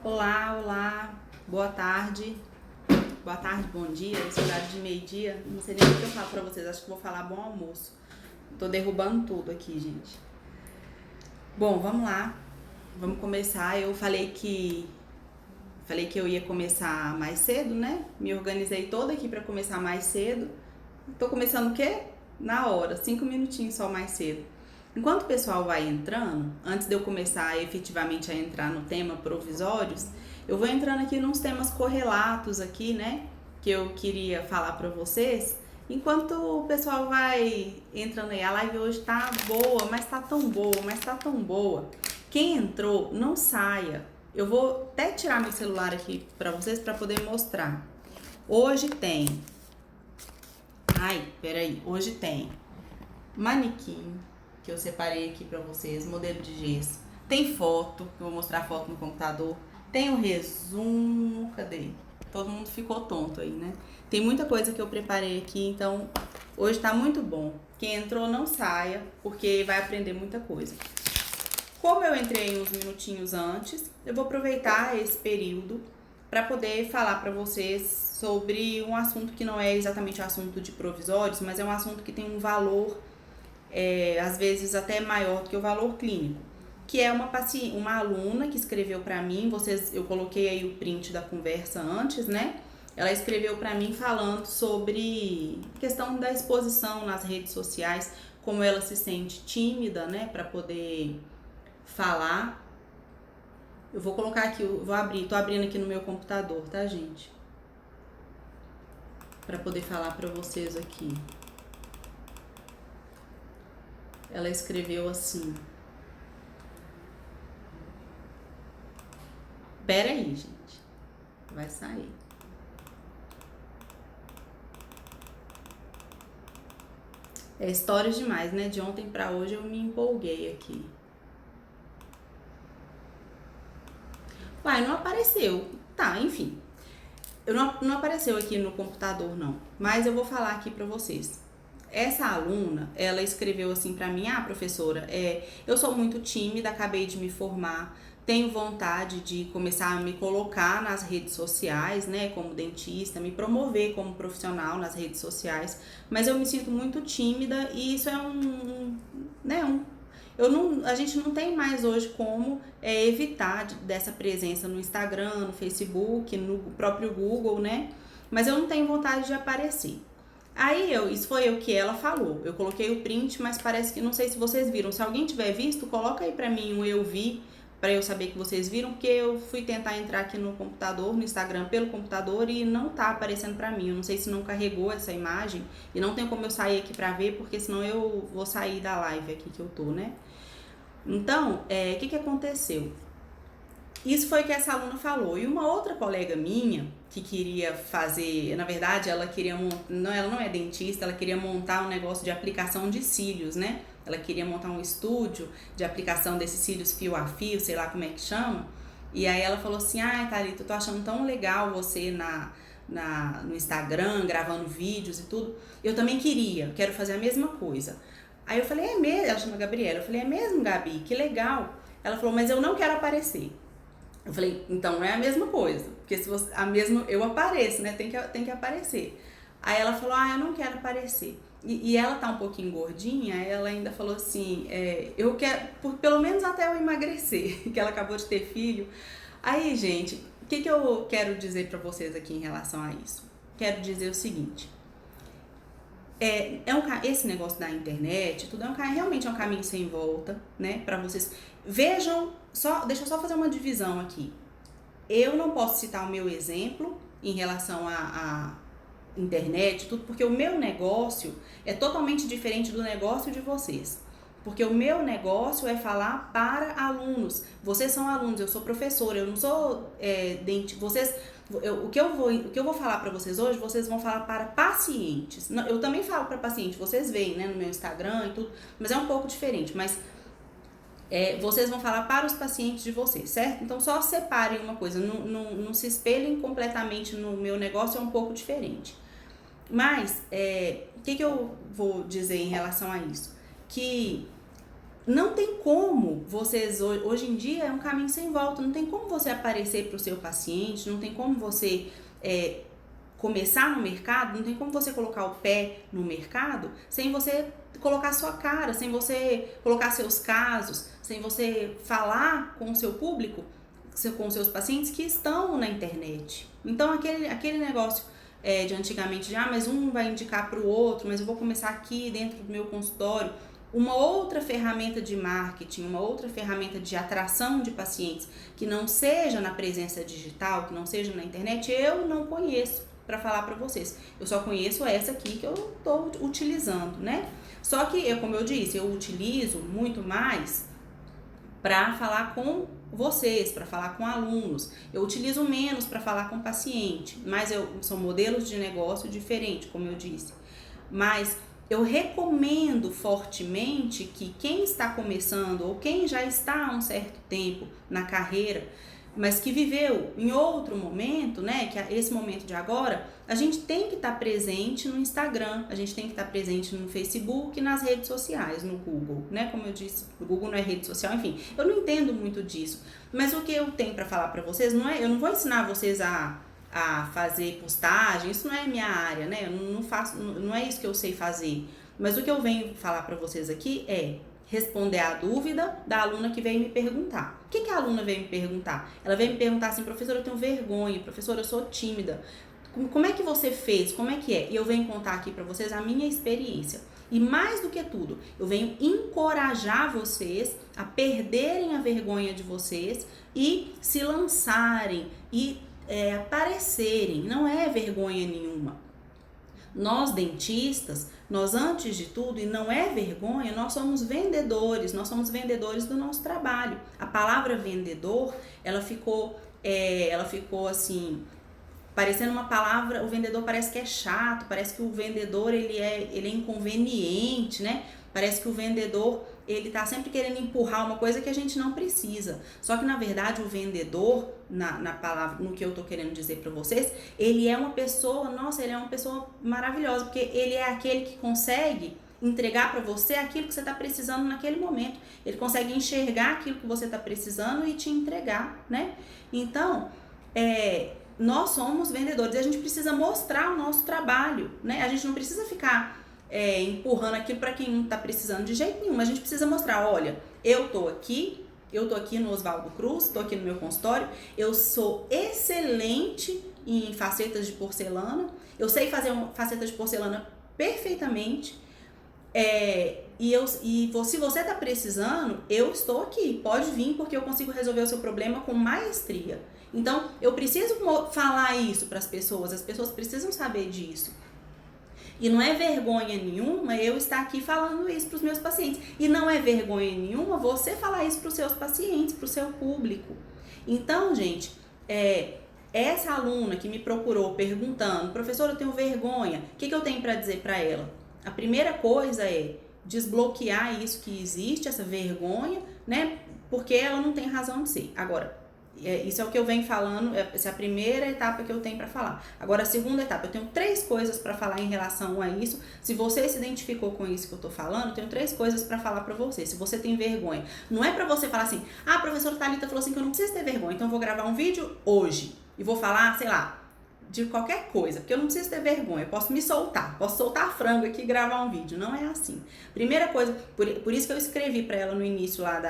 Olá, olá, boa tarde, bom dia, esse horário de meio-dia, não sei nem o que eu falo pra vocês, acho que vou falar bom almoço. Tô derrubando tudo aqui, gente. Bom, vamos lá, vamos começar. Eu falei que eu ia começar mais cedo, né? Me organizei toda aqui pra começar mais cedo. Tô começando o quê? Na hora, 5 minutinhos só mais cedo. Enquanto o pessoal vai entrando, antes de eu começar efetivamente a entrar no tema provisórios, eu vou entrando aqui nos temas correlatos aqui, né? Que eu queria falar pra vocês. Enquanto o pessoal vai entrando aí, a live hoje tá boa, mas tá tão boa, mas tá tão boa. Quem entrou, não saia. Eu vou até tirar meu celular aqui pra vocês pra poder mostrar. Hoje tem. Peraí. Hoje tem manequim, que eu separei aqui pra vocês, modelo de gesso. Tem foto, que eu vou mostrar a foto no computador. Tem o resumo, cadê? Todo mundo ficou tonto aí, né? Tem muita coisa que eu preparei aqui, então hoje tá muito bom. Quem entrou não saia, porque vai aprender muita coisa. Como eu entrei uns minutinhos antes, eu vou aproveitar esse período para poder falar para vocês sobre um assunto que não é exatamente um assunto de provisórios, mas é um assunto que tem um valor às vezes até maior do que o valor clínico, que é uma aluna que escreveu para mim, eu coloquei aí o print da conversa antes, né? Ela escreveu para mim falando sobre questão da exposição nas redes sociais, como ela se sente tímida, né, para poder falar. Eu vou colocar aqui, tô abrindo aqui no meu computador, tá, gente? Para poder falar para vocês aqui. Ela escreveu assim: pera aí, gente. Vai sair. É história demais, né? De ontem pra hoje eu me empolguei aqui. Uai, não apareceu. Tá, enfim. Não apareceu aqui no computador, não. Mas eu vou falar aqui pra vocês. Essa aluna, ela escreveu assim pra mim: professora, eu sou muito tímida, acabei de me formar, tenho vontade de começar a me colocar nas redes sociais, né, como dentista, me promover como profissional nas redes sociais, mas eu me sinto muito tímida e isso é a gente não tem mais hoje como evitar dessa presença no Instagram, no Facebook, no próprio Google, né? Mas eu não tenho vontade de aparecer. Aí isso foi o que ela falou. Eu coloquei o print, mas parece que não sei se vocês viram. Se alguém tiver visto, coloca aí pra mim um eu vi, pra eu saber que vocês viram, porque eu fui tentar entrar aqui no computador, no Instagram pelo computador e não tá aparecendo pra mim. Eu não sei se não carregou essa imagem e não tem como eu sair aqui pra ver, porque senão eu vou sair da live aqui que eu tô, né? Então, o que aconteceu? Isso foi o que essa aluna falou. E uma outra colega minha, que queria fazer, na verdade, ela não é dentista, ela queria montar um negócio de aplicação de cílios, né? Ela queria montar um estúdio de aplicação desses cílios fio a fio, sei lá como é que chama. E aí ela falou assim: Thalita, eu tô achando tão legal você no Instagram, gravando vídeos e tudo. Eu também quero fazer a mesma coisa. Aí eu falei: é mesmo? Ela chama Gabriela. Eu falei: é mesmo, Gabi? Que legal. Ela falou: mas eu não quero aparecer. Eu falei: então não é a mesma coisa, porque se você, eu apareço, né? Tem que aparecer. Aí ela falou: eu não quero aparecer. E ela tá um pouquinho gordinha, ela ainda falou assim: eu quero, pelo menos até eu emagrecer, que ela acabou de ter filho. Aí, gente, o que eu quero dizer pra vocês aqui em relação a isso? Quero dizer o seguinte: esse negócio da internet, tudo realmente é um caminho sem volta, né? Pra vocês vejam, deixa eu só fazer uma divisão aqui. Eu não posso citar o meu exemplo em relação à internet, tudo, porque o meu negócio é totalmente diferente do negócio de vocês. Porque o meu negócio é falar para alunos. Vocês são alunos, eu sou professora, eu não sou dentista. O que eu vou falar para vocês hoje, vocês vão falar para pacientes. Eu também falo para pacientes, vocês veem, né, no meu Instagram e tudo, mas é um pouco diferente. Mas vocês vão falar para os pacientes de vocês, certo? Então só separem uma coisa, não se espelhem completamente no meu negócio, é um pouco diferente. Mas o que eu vou dizer em relação a isso? Que não tem como vocês, hoje em dia é um caminho sem volta, não tem como você aparecer para o seu paciente, não tem como você começar no mercado, não tem como você colocar o pé no mercado sem você colocar sua cara, sem você colocar seus casos, sem você falar com o seu público, com os seus pacientes que estão na internet. Então aquele negócio de antigamente, mas um vai indicar para o outro, mas eu vou começar aqui dentro do meu consultório. Uma outra ferramenta de marketing, uma outra ferramenta de atração de pacientes que não seja na presença digital, que não seja na internet, eu não conheço para falar para vocês. Eu só conheço essa aqui que eu estou utilizando, né? Só que, como eu disse, eu utilizo muito mais para falar com vocês, para falar com alunos. Eu utilizo menos para falar com paciente, mas são modelos de negócio diferentes, como eu disse. Mas eu recomendo fortemente que quem está começando ou quem já está há um certo tempo na carreira, mas que viveu em outro momento, né, que é esse momento de agora, a gente tem que estar presente no Instagram, a gente tem que estar presente no Facebook e nas redes sociais, no Google, né, como eu disse, o Google não é rede social, enfim, eu não entendo muito disso, mas o que eu tenho para falar para vocês, eu não vou ensinar vocês a fazer postagem, isso não é minha área, né, eu não faço, não é isso que eu sei fazer, mas o que eu venho falar para vocês aqui é responder a dúvida da aluna que veio me perguntar. O que a aluna veio me perguntar? Ela veio me perguntar assim, professora, eu tenho vergonha, professora, eu sou tímida. Como é que você fez? Como é que é? E eu venho contar aqui para vocês a minha experiência. E mais do que tudo, eu venho encorajar vocês a perderem a vergonha de vocês e se lançarem e aparecerem. Não é vergonha nenhuma. Nós dentistas, nós antes de tudo, e não é vergonha, nós somos vendedores do nosso trabalho. A palavra vendedor, ela ficou assim, parecendo uma palavra, o vendedor parece que é chato, parece que o vendedor ele é inconveniente, né? Parece que o vendedor, ele tá sempre querendo empurrar uma coisa que a gente não precisa. Só que, na verdade, o vendedor, na palavra, no que eu tô querendo dizer para vocês, ele é uma pessoa, ele é uma pessoa maravilhosa, porque ele é aquele que consegue entregar para você aquilo que você tá precisando naquele momento. Ele consegue enxergar aquilo que você tá precisando e te entregar, né? Então, nós somos vendedores e a gente precisa mostrar o nosso trabalho, né? A gente não precisa ficar empurrando aquilo para quem não está precisando de jeito nenhum. A gente precisa mostrar, olha, eu tô aqui no Oswaldo Cruz, tô aqui no meu consultório, eu sou excelente em facetas de porcelana, eu sei fazer facetas de porcelana perfeitamente, se você está precisando, eu estou aqui, pode vir porque eu consigo resolver o seu problema com maestria. Então, eu preciso falar isso para as pessoas precisam saber disso. E não é vergonha nenhuma eu estar aqui falando isso para os meus pacientes. E não é vergonha nenhuma você falar isso para os seus pacientes, para o seu público. Então, gente, essa aluna que me procurou perguntando, professora, eu tenho vergonha, o que eu tenho para dizer para ela? A primeira coisa é desbloquear isso que existe, essa vergonha, né? Porque ela não tem razão de ser. Agora, isso é o que eu venho falando, essa é a primeira etapa que eu tenho para falar. Agora, a segunda etapa, eu tenho 3 coisas para falar em relação a isso. Se você se identificou com isso que eu tô falando, eu tenho 3 coisas para falar para você. Se você tem vergonha, não é para você falar assim, a professora Thalita falou assim que eu não preciso ter vergonha, então eu vou gravar um vídeo hoje e vou falar, sei lá, de qualquer coisa, porque eu não preciso ter vergonha, eu posso me soltar, posso soltar frango aqui e gravar um vídeo. Não é assim. Primeira coisa, por isso que eu escrevi para ela no início lá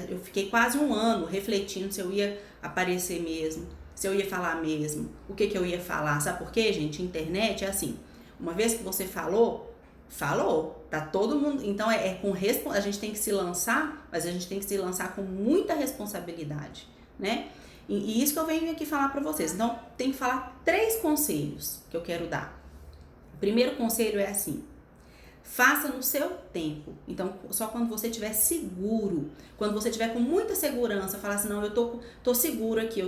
eu fiquei quase um ano refletindo se eu ia aparecer mesmo, se eu ia falar mesmo, o que eu ia falar. Sabe por quê, gente? Internet é assim, uma vez que você falou, tá todo mundo, então a gente tem que se lançar, mas a gente tem que se lançar com muita responsabilidade, né? E isso que eu venho aqui falar para vocês. Então, tem que falar 3 conselhos que eu quero dar. O primeiro conselho é assim: faça no seu tempo. Então, só quando você estiver seguro, quando você estiver com muita segurança, falar assim, não, eu tô seguro aqui,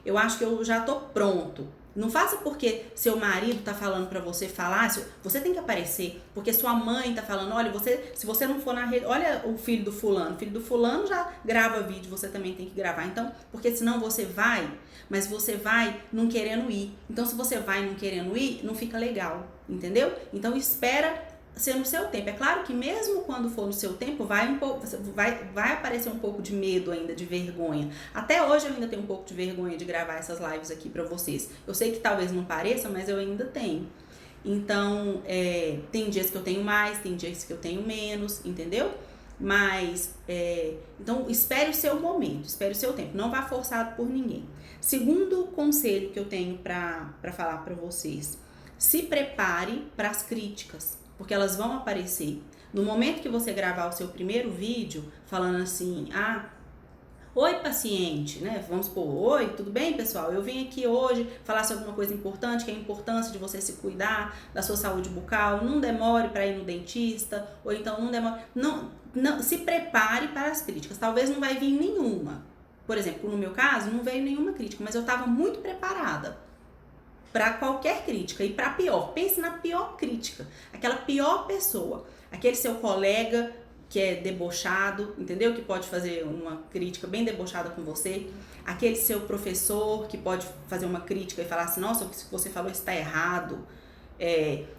eu acho que eu já tô pronto. Não faça porque seu marido tá falando pra você falar, você tem que aparecer, porque sua mãe tá falando, olha, se você não for na rede, olha o filho do fulano já grava vídeo, você também tem que gravar. Então, porque senão você vai, mas você vai não querendo ir. Então, se você vai não querendo ir, não fica legal, entendeu? Então, espera ser no seu tempo. É claro que mesmo quando for no seu tempo, vai aparecer um pouco de medo ainda, de vergonha. Até hoje eu ainda tenho um pouco de vergonha de gravar essas lives aqui pra vocês. Eu sei que talvez não pareça, mas eu ainda tenho. Então, tem dias que eu tenho mais, tem dias que eu tenho menos, entendeu? Mas, então, espere o seu momento, espere o seu tempo. Não vá forçado por ninguém. Segundo conselho que eu tenho pra falar pra vocês. Se prepare para as críticas, porque elas vão aparecer. No momento que você gravar o seu primeiro vídeo, falando assim, oi paciente, né? Vamos supor, oi, tudo bem pessoal? Eu vim aqui hoje falar sobre uma coisa importante, que é a importância de você se cuidar da sua saúde bucal. Não demore para ir no dentista, ou então não demore. Não, se prepare para as críticas. Talvez não vai vir nenhuma. Por exemplo, no meu caso, não veio nenhuma crítica, mas eu estava muito preparada para qualquer crítica e para pior. Pense na pior crítica, aquela pior pessoa, aquele seu colega que é debochado, entendeu? Que pode fazer uma crítica bem debochada com você, aquele seu professor que pode fazer uma crítica e falar assim, nossa, o que você falou está errado.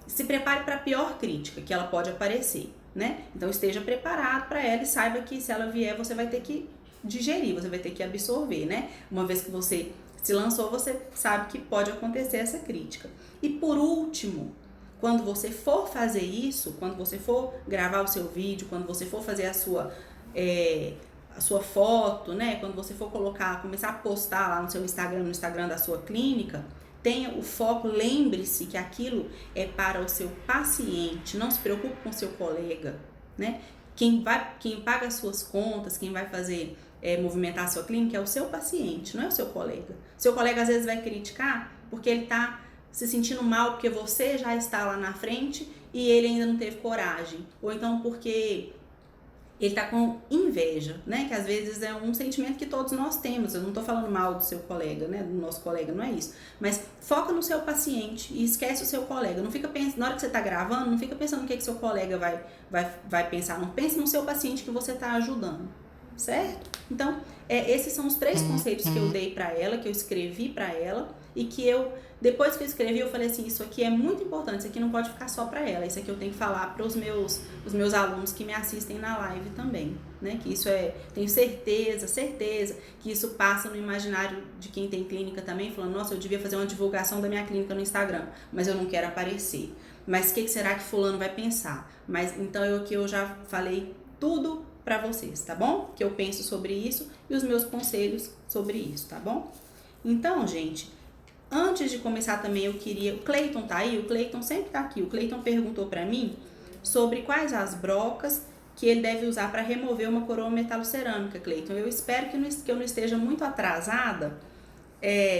Se prepare para a pior crítica que ela pode aparecer, né? Então esteja preparado para ela e saiba que se ela vier você vai ter que digerir, você vai ter que absorver, né? Uma vez que você se lançou, você sabe que pode acontecer essa crítica. E por último, quando você for fazer isso, quando você for gravar o seu vídeo, quando você for fazer a sua foto, né? Quando você for começar a postar lá no seu Instagram, no Instagram da sua clínica, tenha o foco, lembre-se que aquilo é para o seu paciente, não se preocupe com o seu colega, né? Quem paga as suas contas, quem vai fazer movimentar a sua clínica é o seu paciente, não é o seu colega. Seu colega às vezes vai criticar porque ele está se sentindo mal porque você já está lá na frente e ele ainda não teve coragem. Ou então porque ele está com inveja, né? Que às vezes é um sentimento que todos nós temos. Eu não estou falando mal do seu colega, né? Do nosso colega, não é isso. Mas foca no seu paciente e esquece o seu colega. Não fica pensando, na hora que você está gravando, não fica pensando no que seu colega vai pensar. Não pense no seu paciente que você está ajudando. Certo? Então, esses são os 3 conceitos que eu dei pra ela, que eu escrevi pra ela e que depois que eu escrevi, eu falei assim, isso aqui é muito importante, isso aqui não pode ficar só pra ela, isso aqui eu tenho que falar para os meus alunos que me assistem na live também, né? Que isso tenho certeza que isso passa no imaginário de quem tem clínica também, falando, nossa, eu devia fazer uma divulgação da minha clínica no Instagram, mas eu não quero aparecer. Mas o que será que fulano vai pensar? Mas então eu já falei tudo para vocês, tá bom? Que eu penso sobre isso e os meus conselhos sobre isso, tá bom? Então, gente, antes de começar também o Cleiton tá aí? O Cleiton sempre tá aqui. O Cleiton perguntou para mim sobre quais as brocas que ele deve usar para remover uma coroa metalocerâmica, Cleiton. Eu espero que eu não esteja muito atrasada,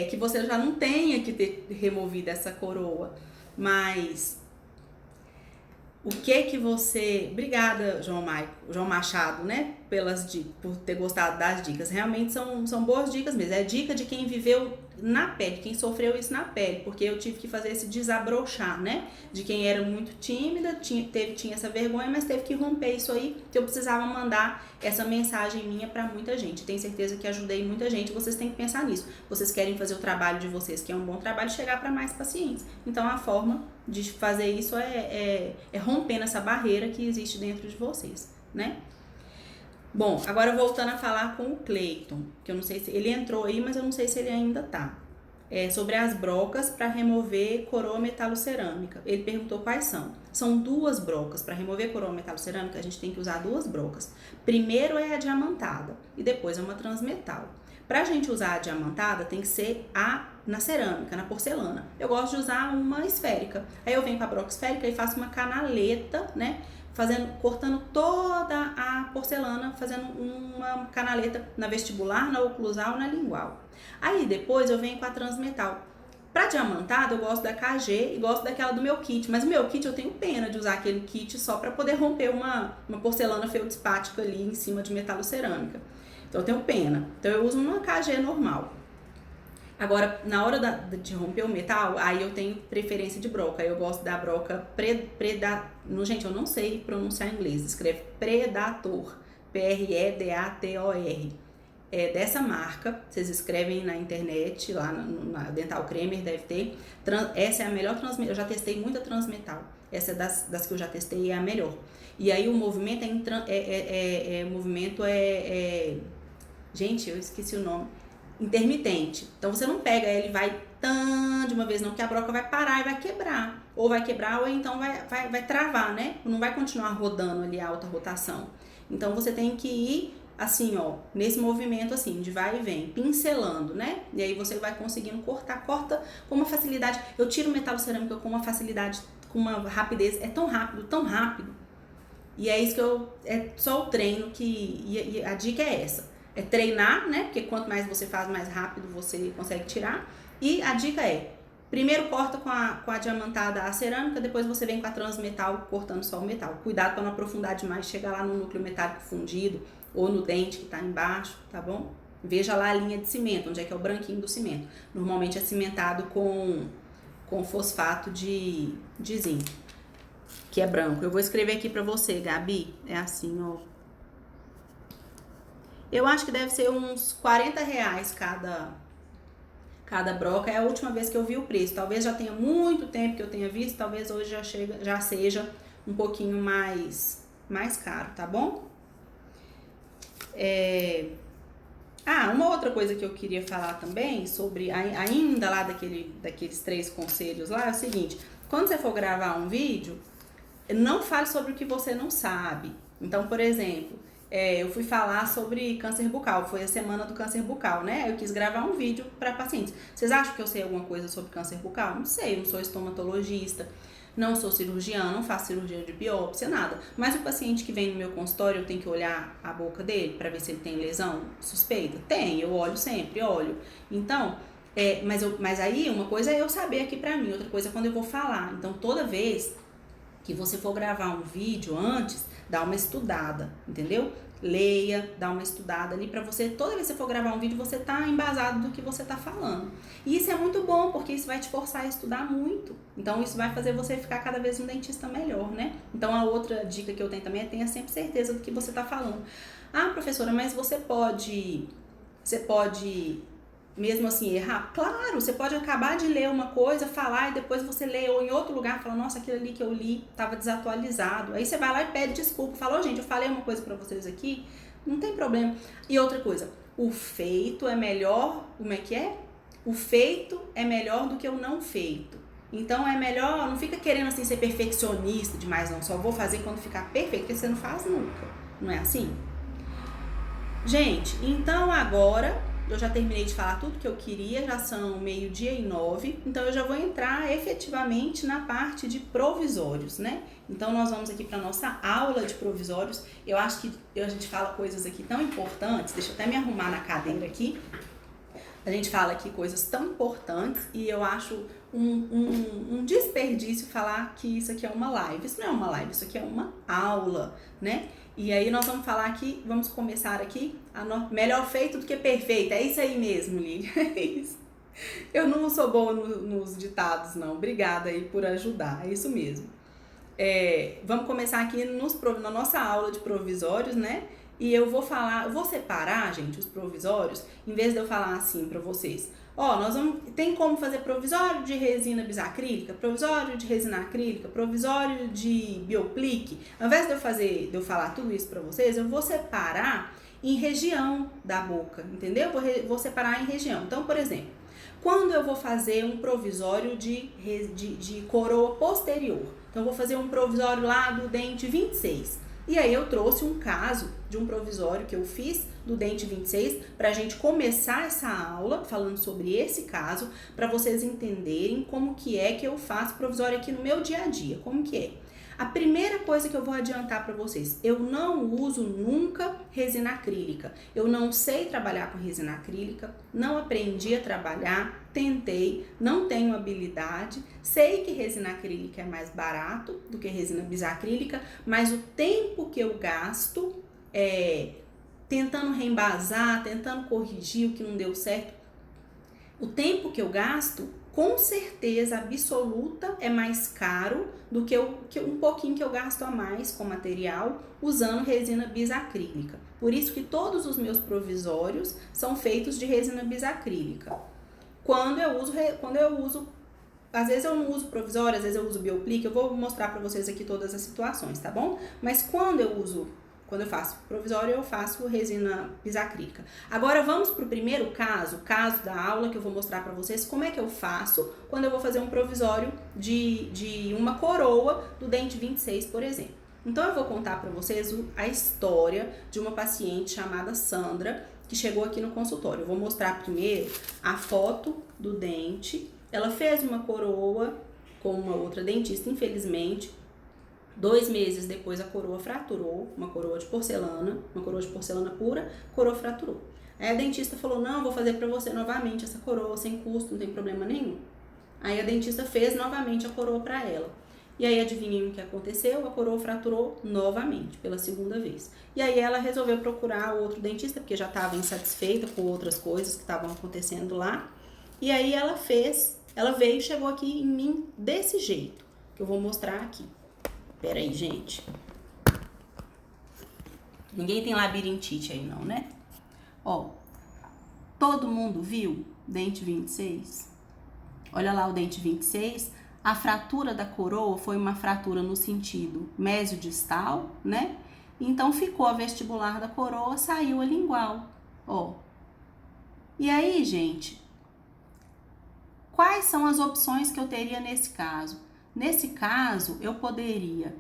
que você já não tenha que ter removido essa coroa, mas o que você... Obrigada, João Machado, né? Por ter gostado das dicas. Realmente são boas dicas mesmo. É dica de quem viveu na pele, quem sofreu isso na pele. Porque eu tive que fazer esse desabrochar, né? De quem era muito tímida, tinha essa vergonha, mas teve que romper isso aí. Que eu precisava mandar essa mensagem minha pra muita gente. Tenho certeza que ajudei muita gente. Vocês têm que pensar nisso. Vocês querem fazer o trabalho de vocês, que é um bom trabalho, chegar para mais pacientes. Então, a forma de fazer isso é rompendo essa barreira que existe dentro de vocês, né? Bom, agora voltando a falar com o Cleiton, que eu não sei se ele entrou aí, mas eu não sei se ele ainda tá. Sobre as brocas para remover coroa metalocerâmica. Ele perguntou quais são. São 2 brocas. Para remover coroa metalocerâmica, a gente tem que usar 2 brocas. Primeiro é a diamantada e depois é uma transmetal. Para a gente usar a diamantada, tem que ser na cerâmica, na porcelana. Eu gosto de usar uma esférica. Aí eu venho com a broca esférica e faço uma canaleta, né? Cortando toda a porcelana, fazendo uma canaleta na vestibular, na oclusal, na lingual. Aí depois eu venho com a transmetal. Pra diamantada eu gosto da KG e gosto daquela do meu kit, mas o meu kit eu tenho pena de usar aquele kit só para poder romper uma porcelana feldspática ali em cima de metalocerâmica. Então eu tenho pena. Então eu uso uma KG normal. Agora, na hora de romper o metal, aí eu tenho preferência de broca. Aí eu gosto da broca Gente, eu não sei pronunciar em inglês. Escreve Predator. Predator. É dessa marca. Vocês escrevem na internet, lá na Dental Cremer, deve ter. Essa é a melhor transmetal. Eu já testei muita transmetal. Essa das que eu já testei é a melhor. E aí o movimento gente, eu esqueci o nome. Intermitente. Então você não pega ele vai de uma vez não, porque a broca vai parar e vai quebrar. Ou vai quebrar ou então vai travar, né? Não vai continuar rodando ali a alta rotação. Então você tem que ir assim, ó, nesse movimento assim, de vai e vem, pincelando, né? E aí você vai conseguindo corta com uma facilidade. Eu tiro metal cerâmica com uma facilidade, com uma rapidez, é tão rápido. E é isso que é só o treino e a dica é essa. É treinar, né? Porque quanto mais você faz, mais rápido você consegue tirar. E a dica é, primeiro corta com a diamantada a cerâmica, depois você vem com a transmetal cortando só o metal. Cuidado para não aprofundar demais, chegar lá no núcleo metálico fundido ou no dente que está embaixo, tá bom? Veja lá a linha de cimento, onde é que é o branquinho do cimento. Normalmente é cimentado com fosfato de zinco, que é branco. Eu vou escrever aqui pra você, Gabi. É assim, ó. Eu acho que deve ser uns R$40 cada broca. É a última vez que eu vi o preço. Talvez já tenha muito tempo que eu tenha visto. Talvez hoje já seja um pouquinho mais caro, tá bom? Uma outra coisa que eu queria falar também sobre, ainda lá daqueles 3 conselhos lá, é o seguinte: quando você for gravar um vídeo, não fale sobre o que você não sabe. Então, por exemplo, eu fui falar sobre câncer bucal, foi a semana do câncer bucal, né? Eu quis gravar um vídeo para pacientes. Vocês acham que eu sei alguma coisa sobre câncer bucal? Não sei, eu não sou estomatologista, não sou cirurgiã, não faço cirurgia de biópsia, nada. Mas o paciente que vem no meu consultório, eu tenho que olhar a boca dele para ver se ele tem lesão suspeita? Tem, eu olho sempre, olho. Então, mas aí uma coisa é eu saber aqui pra mim, outra coisa é quando eu vou falar. Então, toda vez que você for gravar um vídeo antes, dá uma estudada, entendeu? Leia, dá uma estudada ali pra você, toda vez que você for gravar um vídeo, você tá embasado do que você tá falando. E isso é muito bom, porque isso vai te forçar a estudar muito. Então, isso vai fazer você ficar cada vez um dentista melhor, né? Então, a outra dica que eu tenho também é tenha sempre certeza do que você tá falando. Ah, professora, mas você pode mesmo assim errar? Claro, você pode acabar de ler uma coisa, falar e depois você lê ou em outro lugar, fala, nossa, aquilo ali que eu li estava desatualizado. Aí você vai lá e pede desculpa, fala, gente, eu falei uma coisa pra vocês aqui, não tem problema. E outra coisa, o feito é melhor, como é que é? O feito é melhor do que o não feito. Então é melhor, não fica querendo assim ser perfeccionista demais, não, só vou fazer quando ficar perfeito, porque você não faz nunca, não é assim? Gente, então agora eu já terminei de falar tudo que eu queria, já são 12:09, então eu já vou entrar efetivamente na parte de provisórios, né? Então nós vamos aqui para nossa aula de provisórios. Eu acho que a gente fala coisas aqui tão importantes, deixa eu até me arrumar na cadeira aqui. A gente fala aqui coisas tão importantes e eu acho um desperdício falar que isso aqui é uma live. Isso não é uma live, isso aqui é uma aula, né? E aí nós vamos falar aqui, vamos começar aqui, melhor feito do que perfeito. É isso aí mesmo, Lili. É isso. Eu não sou boa nos ditados, não. Obrigada aí por ajudar. É isso mesmo. Vamos começar aqui na nossa aula de provisórios, né? E eu vou separar, gente, os provisórios, em vez de eu falar assim pra vocês. Tem como fazer provisório de resina bisacrílica, provisório de resina acrílica, provisório de bioplique. Ao invés de eu falar tudo isso pra vocês, eu vou separar em região da boca, entendeu? Vou separar em região. Então, por exemplo, quando eu vou fazer um provisório de coroa posterior, então eu vou fazer um provisório lá do dente 26. E aí eu trouxe um caso de um provisório que eu fiz do dente 26 para a gente começar essa aula falando sobre esse caso, para vocês entenderem como que é que eu faço provisório aqui no meu dia a dia, como que é. A primeira coisa que eu vou adiantar para vocês, eu não uso nunca resina acrílica. Eu não sei trabalhar com resina acrílica, não aprendi a trabalhar, tentei, não tenho habilidade. Sei que resina acrílica é mais barato do que resina bisacrílica, mas o tempo que eu gasto tentando reembasar, tentando corrigir o que não deu certo, o tempo que eu gasto, com certeza absoluta, é mais caro do que um pouquinho que eu gasto a mais com material usando resina bisacrílica. Por isso que todos os meus provisórios são feitos de resina bisacrílica. Quando eu uso às vezes eu não uso provisório, às vezes eu uso bioplique, eu vou mostrar pra vocês aqui todas as situações, tá bom? Mas quando eu faço provisório, eu faço resina pisacrílica. Agora vamos pro primeiro caso, da aula, que eu vou mostrar pra vocês como é que eu faço quando eu vou fazer um provisório de uma coroa do dente 26, por exemplo. Então eu vou contar pra vocês a história de uma paciente chamada Sandra, que chegou aqui no consultório. Eu vou mostrar primeiro a foto do dente. Ela fez uma coroa com uma outra dentista, infelizmente. 2 meses depois a coroa fraturou, uma coroa de porcelana pura, a coroa fraturou. Aí a dentista falou, não, vou fazer pra você novamente essa coroa, sem custo, não tem problema nenhum. Aí a dentista fez novamente a coroa pra ela. E aí adivinhem o que aconteceu? A coroa fraturou novamente, pela segunda vez. E aí ela resolveu procurar outro dentista, porque já estava insatisfeita com outras coisas que estavam acontecendo lá. E aí ela veio e chegou aqui em mim desse jeito, que eu vou mostrar aqui. Pera aí, gente. Ninguém tem labirintite aí não, né? Ó, todo mundo viu dente 26? Olha lá o dente 26. A fratura da coroa foi uma fratura no sentido mesiodistal, né? Então ficou a vestibular da coroa, saiu a lingual, ó. E aí, gente, quais são as opções que eu teria nesse caso? Nesse caso, eu poderia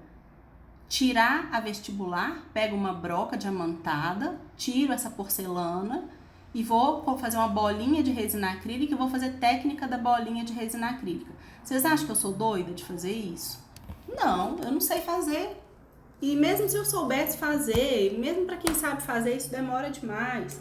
tirar a vestibular, pego uma broca diamantada, tiro essa porcelana e vou fazer uma bolinha de resina acrílica e vou fazer técnica da bolinha de resina acrílica. Vocês acham que eu sou doida de fazer isso? Não, eu não sei fazer. E mesmo se eu soubesse fazer, mesmo para quem sabe fazer, isso demora demais.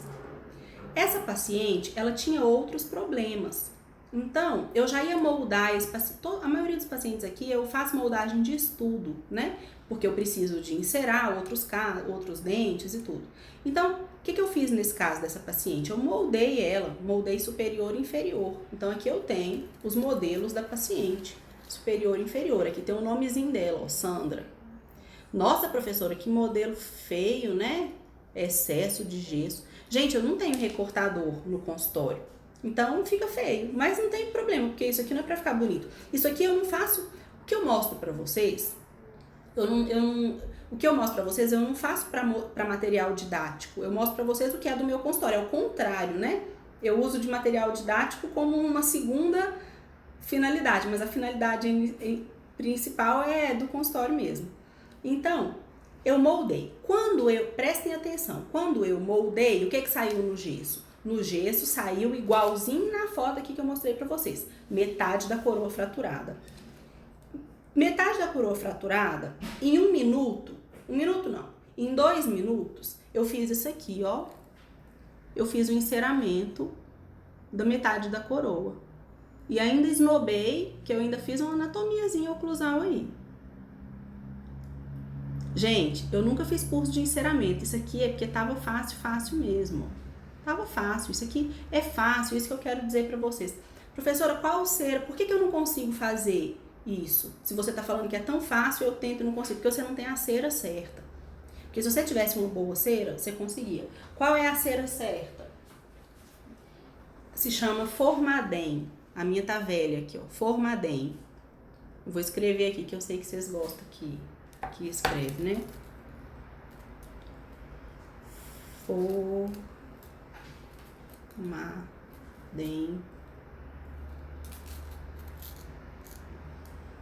Essa paciente, ela tinha outros problemas. Então, eu já ia moldar esse paciente. A maioria dos pacientes aqui, eu faço moldagem de estudo, né? Porque eu preciso de inserar outros dentes e tudo. Então, o que eu fiz nesse caso dessa paciente? Eu moldei ela, moldei superior e inferior. Então, aqui eu tenho os modelos da paciente, superior e inferior. Aqui tem o nomezinho dela, ó, Sandra. Nossa, professora, que modelo feio, né? Excesso de gesso. Gente, eu não tenho recortador no consultório. Então fica feio, mas não tem problema, porque isso aqui não é pra ficar bonito. Isso aqui eu não faço, o que eu mostro pra vocês, o que eu mostro pra vocês eu não faço pra material didático, eu mostro pra vocês o que é do meu consultório, é o contrário, né? Eu uso de material didático como uma segunda finalidade, mas a finalidade principal é do consultório mesmo. Então, eu moldei. Prestem atenção, quando eu moldei, o que saiu no gesso? No gesso saiu igualzinho na foto aqui que eu mostrei pra vocês. Metade da coroa fraturada. Metade da coroa fraturada, em 1 minuto, 1 minuto não, em 2 minutos, eu fiz isso aqui, ó. Eu fiz o enceramento da metade da coroa. E ainda esnobei, que eu ainda fiz uma anatomiazinha oclusal aí. Gente, eu nunca fiz curso de enceramento. Isso aqui é porque tava fácil mesmo, ó. Tava fácil, isso aqui é fácil, isso que eu quero dizer pra vocês. Professora, qual cera? Por que eu não consigo fazer isso? Se você tá falando que é tão fácil, eu tento e não consigo, porque você não tem a cera certa. Porque se você tivesse uma boa cera, você conseguia. Qual é a cera certa? Se chama Formadem. A minha tá velha aqui, ó, Formadem. Eu vou escrever aqui, que eu sei que vocês gostam que escreve, né? Formadem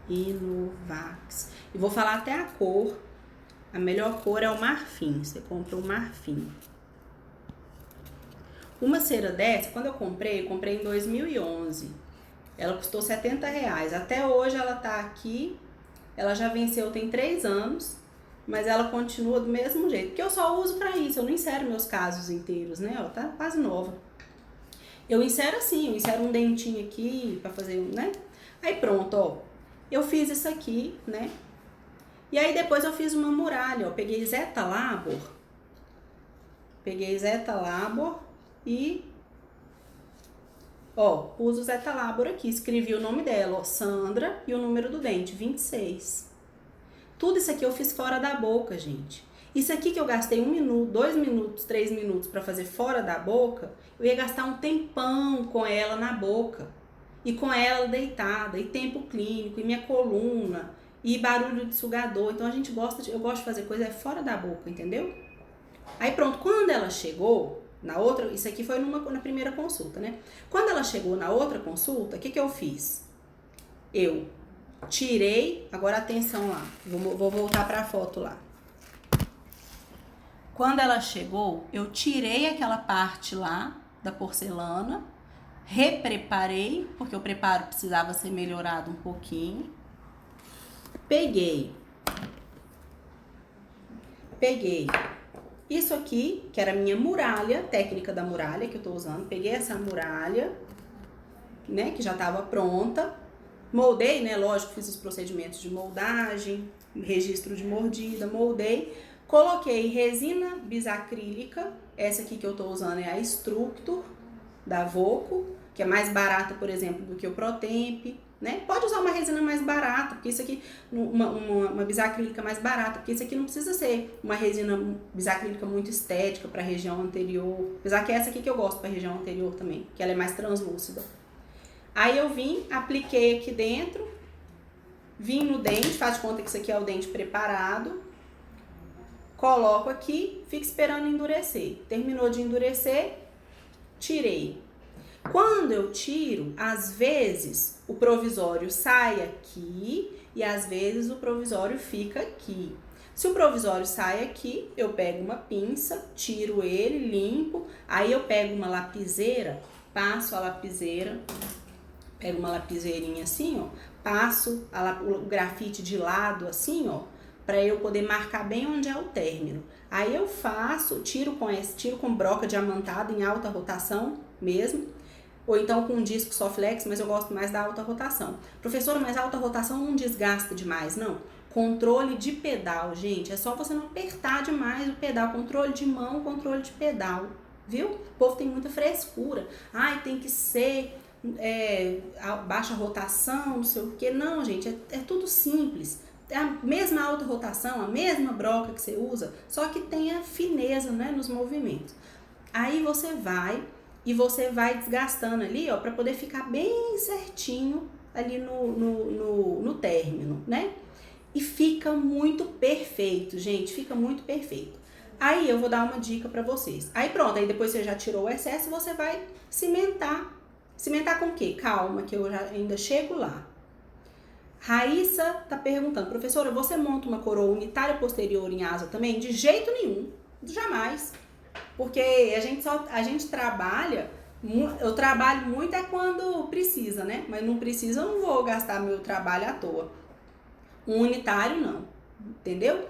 Inovax. E vou falar até a cor. A melhor cor é o marfim. Você compra o marfim. Uma cera dessa, quando eu comprei em 2011. Ela custou R$70. Até hoje ela tá aqui. Ela já venceu, tem 3 anos. Mas ela continua do mesmo jeito. Porque eu só uso pra isso. Eu não insero meus casos inteiros, né? Ela tá quase nova. Eu insero assim, eu insero um dentinho aqui pra fazer, né? Aí pronto, ó. Eu fiz isso aqui, né? E aí depois eu fiz uma muralha, ó. Peguei Zeta Labor e, ó, pus o Zeta Labor aqui. Escrevi o nome dela, ó, Sandra, e o número do dente, 26. Tudo isso aqui eu fiz fora da boca, gente. Isso aqui que eu gastei 1 minuto, 2 minutos, 3 minutos pra fazer fora da boca, eu ia gastar um tempão com ela na boca. e com ela deitada, e tempo clínico, e minha coluna, e barulho de sugador. Então eu gosto de fazer coisa fora da boca, entendeu? Aí pronto, quando ela chegou na outra, isso aqui foi na primeira consulta, né? Quando ela chegou na outra consulta, o que eu fiz? Eu tirei, agora atenção lá, vou voltar para a foto lá. Quando ela chegou, eu tirei aquela parte lá da porcelana, repreparei, porque o preparo precisava ser melhorado um pouquinho. Peguei isso aqui, que era a minha muralha, técnica da muralha que eu tô usando. Peguei essa muralha, né, que já tava pronta. Moldei, né, lógico, fiz os procedimentos de moldagem, registro de mordida, moldei. Coloquei resina bisacrílica, essa aqui que eu tô usando é a Structure, da Voco, que é mais barata, por exemplo, do que o Protemp, né? Pode usar uma resina mais barata, porque isso aqui, uma bisacrílica mais barata, porque isso aqui não precisa ser uma resina bisacrílica muito estética para a região anterior, apesar que é essa aqui que eu gosto para a região anterior também, que ela é mais translúcida. Aí eu vim, apliquei aqui dentro, vim no dente, faz de conta que isso aqui é o dente preparado, coloco aqui, fico esperando endurecer. Terminou de endurecer, tirei. Quando eu tiro, às vezes o provisório sai aqui e às vezes o provisório fica aqui. Se o provisório sai aqui, eu pego uma pinça, tiro ele, limpo, aí eu pego uma lapiseira, passo a lapiseira, pego uma lapiseirinha assim, ó, passo o grafite de lado assim, ó, para eu poder marcar bem onde é o término. Aí eu faço, tiro com broca diamantada em alta rotação mesmo, ou então com um disco Soflex, mas eu gosto mais da alta rotação. Professora, mas a alta rotação não desgasta demais, não? Controle de pedal, gente, é só você não apertar demais o pedal, controle de mão, controle de pedal, viu? O povo tem muita frescura, ai, tem que ser baixa rotação, não sei o que, não, gente, é tudo simples. É a mesma alta rotação, a mesma broca que você usa, só que tem a fineza, né, nos movimentos. Aí você vai desgastando ali, ó, para poder ficar bem certinho ali no término, né? E fica muito perfeito, gente, fica muito perfeito. Aí eu vou dar uma dica para vocês. Aí pronto, aí depois você já tirou o excesso, você vai cimentar. Cimentar com o quê? Calma, que eu já ainda chego lá. Raíssa tá perguntando, professora, você monta uma coroa unitária posterior em asa também? De jeito nenhum, jamais. Porque a gente trabalha, eu trabalho muito é quando precisa, né? Mas não precisa, eu não vou gastar meu trabalho à toa. Um unitário não, entendeu?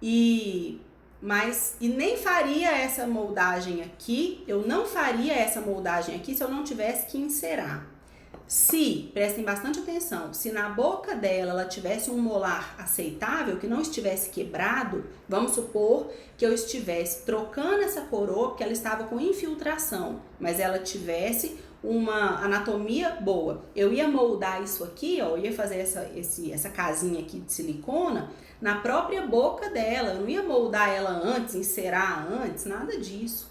E nem faria essa moldagem aqui, eu não faria essa moldagem aqui se eu não tivesse que encerar. Se, prestem bastante atenção, se na boca dela ela tivesse um molar aceitável, que não estivesse quebrado, vamos supor que eu estivesse trocando essa coroa, porque ela estava com infiltração, mas ela tivesse uma anatomia boa. Eu ia moldar isso aqui, ó, eu ia fazer essa casinha aqui de silicona na própria boca dela, eu não ia moldar ela antes, encerar antes, nada disso.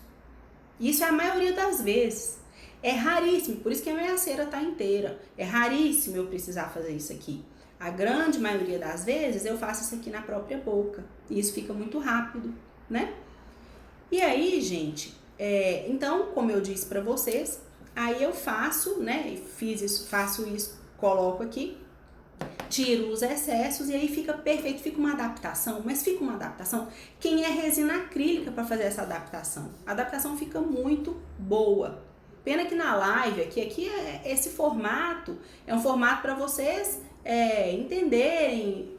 Isso é a maioria das vezes. É raríssimo, por isso que a minha cera tá inteira. É raríssimo eu precisar fazer isso aqui. A grande maioria das vezes eu faço isso aqui na própria boca. E isso fica muito rápido, né? E aí, gente, então, como eu disse pra vocês, aí eu faço, né? Faço isso, coloco aqui, tiro os excessos e aí fica perfeito, fica uma adaptação, mas fica uma adaptação. Quem é resina acrílica para fazer essa adaptação? A adaptação fica muito boa. Pena que na live aqui esse formato é um formato para vocês entenderem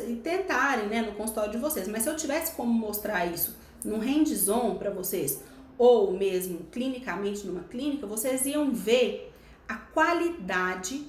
e tentarem, né, no consultório de vocês. Mas se eu tivesse como mostrar isso num hands-on para vocês, ou mesmo clinicamente numa clínica, vocês iam ver a qualidade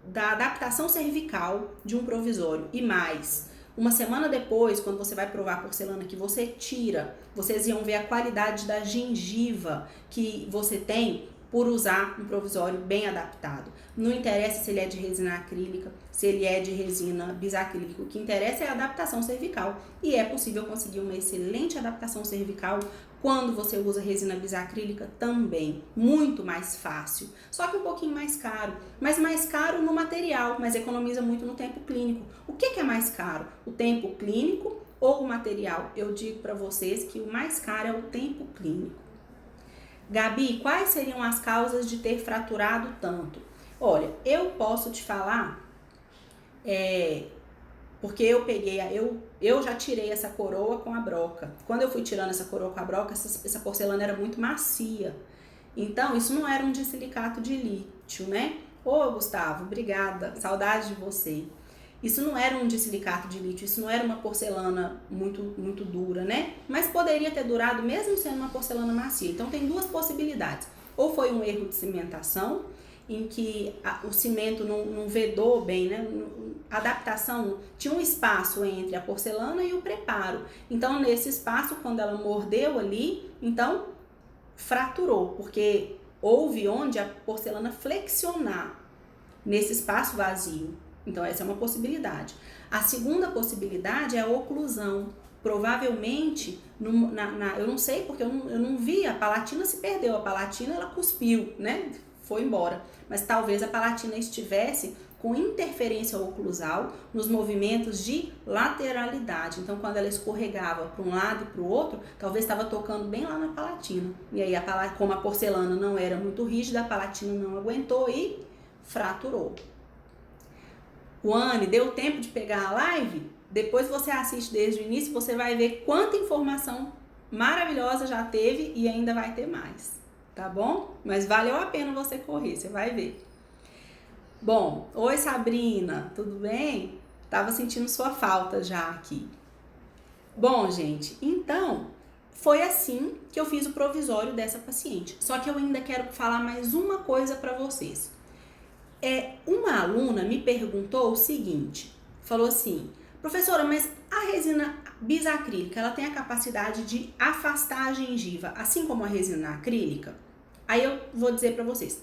da adaptação cervical de um provisório. E mais, uma semana depois, quando você vai provar a porcelana que você tira, vocês iam ver a qualidade da gengiva que você tem por usar um provisório bem adaptado. Não interessa se ele é de resina acrílica, se ele é de resina bisacrílica, o que interessa é a adaptação cervical. E é possível conseguir uma excelente adaptação cervical Quando você usa resina bisacrílica também, muito mais fácil, só que um pouquinho mais caro, mas mais caro no material, mas economiza muito no tempo clínico. O que é mais caro? O tempo clínico ou o material? Eu digo para vocês que o mais caro é o tempo clínico. Gabi, quais seriam as causas de ter fraturado tanto? Olha, eu posso te falar, porque eu já tirei essa coroa com a broca. Quando eu fui tirando essa coroa com a broca, essa porcelana era muito macia. Então, isso não era um dissilicato de lítio, né? Ô, Gustavo, obrigada, saudade de você. Isso não era um dissilicato de lítio, isso não era uma porcelana muito dura, né? Mas poderia ter durado mesmo sendo uma porcelana macia. Então, tem duas possibilidades. Ou foi um erro de cimentação, em que o cimento não vedou bem, né? A adaptação, tinha um espaço entre a porcelana e o preparo. Então, nesse espaço, quando ela mordeu ali, então fraturou, porque houve onde a porcelana flexionar nesse espaço vazio. Então, essa é uma possibilidade. A segunda possibilidade é a oclusão. Provavelmente, eu não sei porque eu não vi, a palatina se perdeu, a palatina ela cuspiu, né? Foi embora. Mas talvez a palatina estivesse com interferência oclusal nos movimentos de lateralidade. Então, quando ela escorregava para um lado e para o outro, talvez estava tocando bem lá na palatina. E aí, como a porcelana não era muito rígida, a palatina não aguentou e fraturou. Juane, deu tempo de pegar a live? Depois você assiste desde o início, você vai ver quanta informação maravilhosa já teve e ainda vai ter mais, tá bom? Mas valeu a pena você correr, você vai ver. Bom, oi Sabrina, tudo bem? Tava sentindo sua falta já aqui. Bom, gente, então foi assim que eu fiz o provisório dessa paciente. Só que eu ainda quero falar mais uma coisa para vocês. Uma aluna me perguntou o seguinte, falou assim, professora, mas a resina bisacrílica, ela tem a capacidade de afastar a gengiva, assim como a resina acrílica? Aí eu vou dizer para vocês,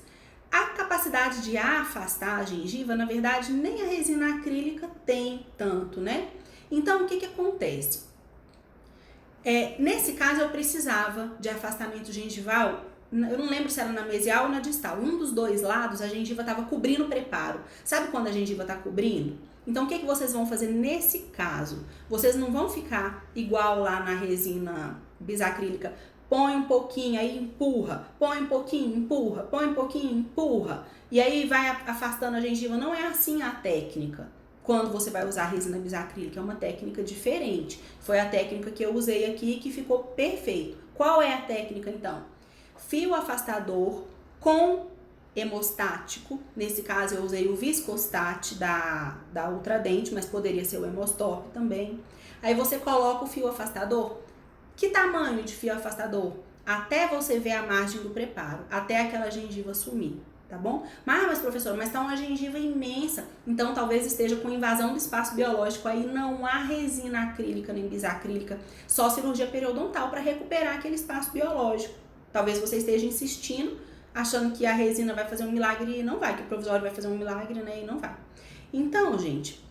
a capacidade de afastar a gengiva, na verdade, nem a resina acrílica tem tanto, né? Então, o que acontece? Nesse caso, eu precisava de afastamento gengival. Eu não lembro se era na mesial ou na distal. Um dos dois lados, a gengiva estava cobrindo o preparo. Sabe quando a gengiva está cobrindo? Então, o que vocês vão fazer nesse caso? Vocês não vão ficar igual lá na resina bisacrílica. Põe um pouquinho, aí empurra. Põe um pouquinho, empurra. Põe um pouquinho, empurra. E aí vai afastando a gengiva. Não é assim a técnica. Quando você vai usar a resina bisacrílica, é uma técnica diferente. Foi a técnica que eu usei aqui que ficou perfeito. Qual é a técnica, então? Fio afastador com hemostático. Nesse caso, eu usei o Viscostat da Ultradente, mas poderia ser o Hemostop também. Aí você coloca o fio afastador. Que tamanho de fio afastador? Até você ver a margem do preparo, até aquela gengiva sumir, tá bom? Mas professora, mas tá uma gengiva imensa, então talvez esteja com invasão do espaço biológico, aí não há resina acrílica nem bisacrílica, só cirurgia periodontal para recuperar aquele espaço biológico. Talvez você esteja insistindo, achando que a resina vai fazer um milagre e não vai, que o provisório vai fazer um milagre, né, e não vai. Então, gente,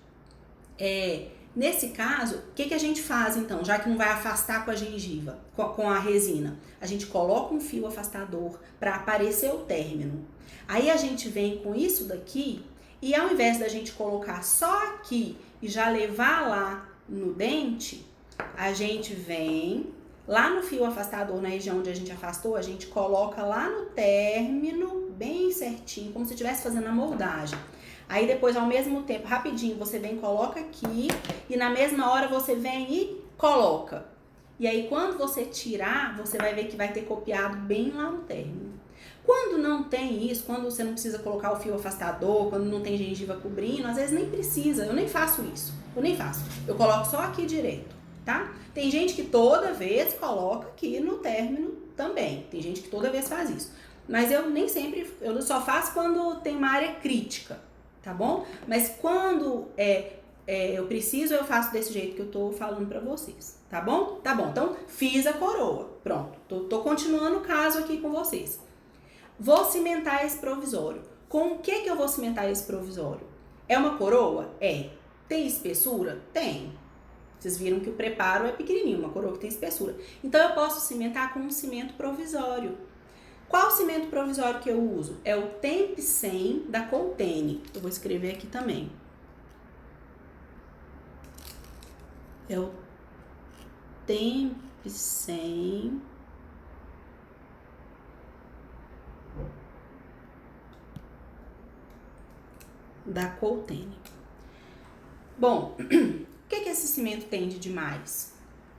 nesse caso, o que a gente faz então, já que não vai afastar com a gengiva, com a resina? A gente coloca um fio afastador para aparecer o término. Aí a gente vem com isso daqui e ao invés da gente colocar só aqui e já levar lá no dente, a gente vem lá no fio afastador, na região onde a gente afastou, a gente coloca lá no término, bem certinho, como se estivesse fazendo a moldagem. Aí depois, ao mesmo tempo, rapidinho, você vem e coloca aqui e na mesma hora você vem e coloca. E aí, quando você tirar, você vai ver que vai ter copiado bem lá no término. Quando não tem isso, quando você não precisa colocar o fio afastador, quando não tem gengiva cobrindo, às vezes nem precisa, eu nem faço isso, eu coloco só aqui direito, tá? Tem gente que toda vez coloca aqui no término também, tem gente que toda vez faz isso, mas eu nem sempre, eu só faço quando tem uma área crítica, tá bom? Mas quando eu preciso, eu faço desse jeito que eu tô falando pra vocês, tá bom? Tá bom, então fiz a coroa, pronto, tô continuando o caso aqui com vocês. Vou cimentar esse provisório. Com o que eu vou cimentar esse provisório? É uma coroa? É. Tem espessura? Tem. Vocês viram que o preparo é pequenininho, uma coroa que tem espessura. Então eu posso cimentar com um cimento provisório. Qual cimento provisório que eu uso? É o Temp 100 da Coltene. Eu vou escrever aqui também. É o Temp 100 da Coltene. Bom, o que esse cimento tem de demais?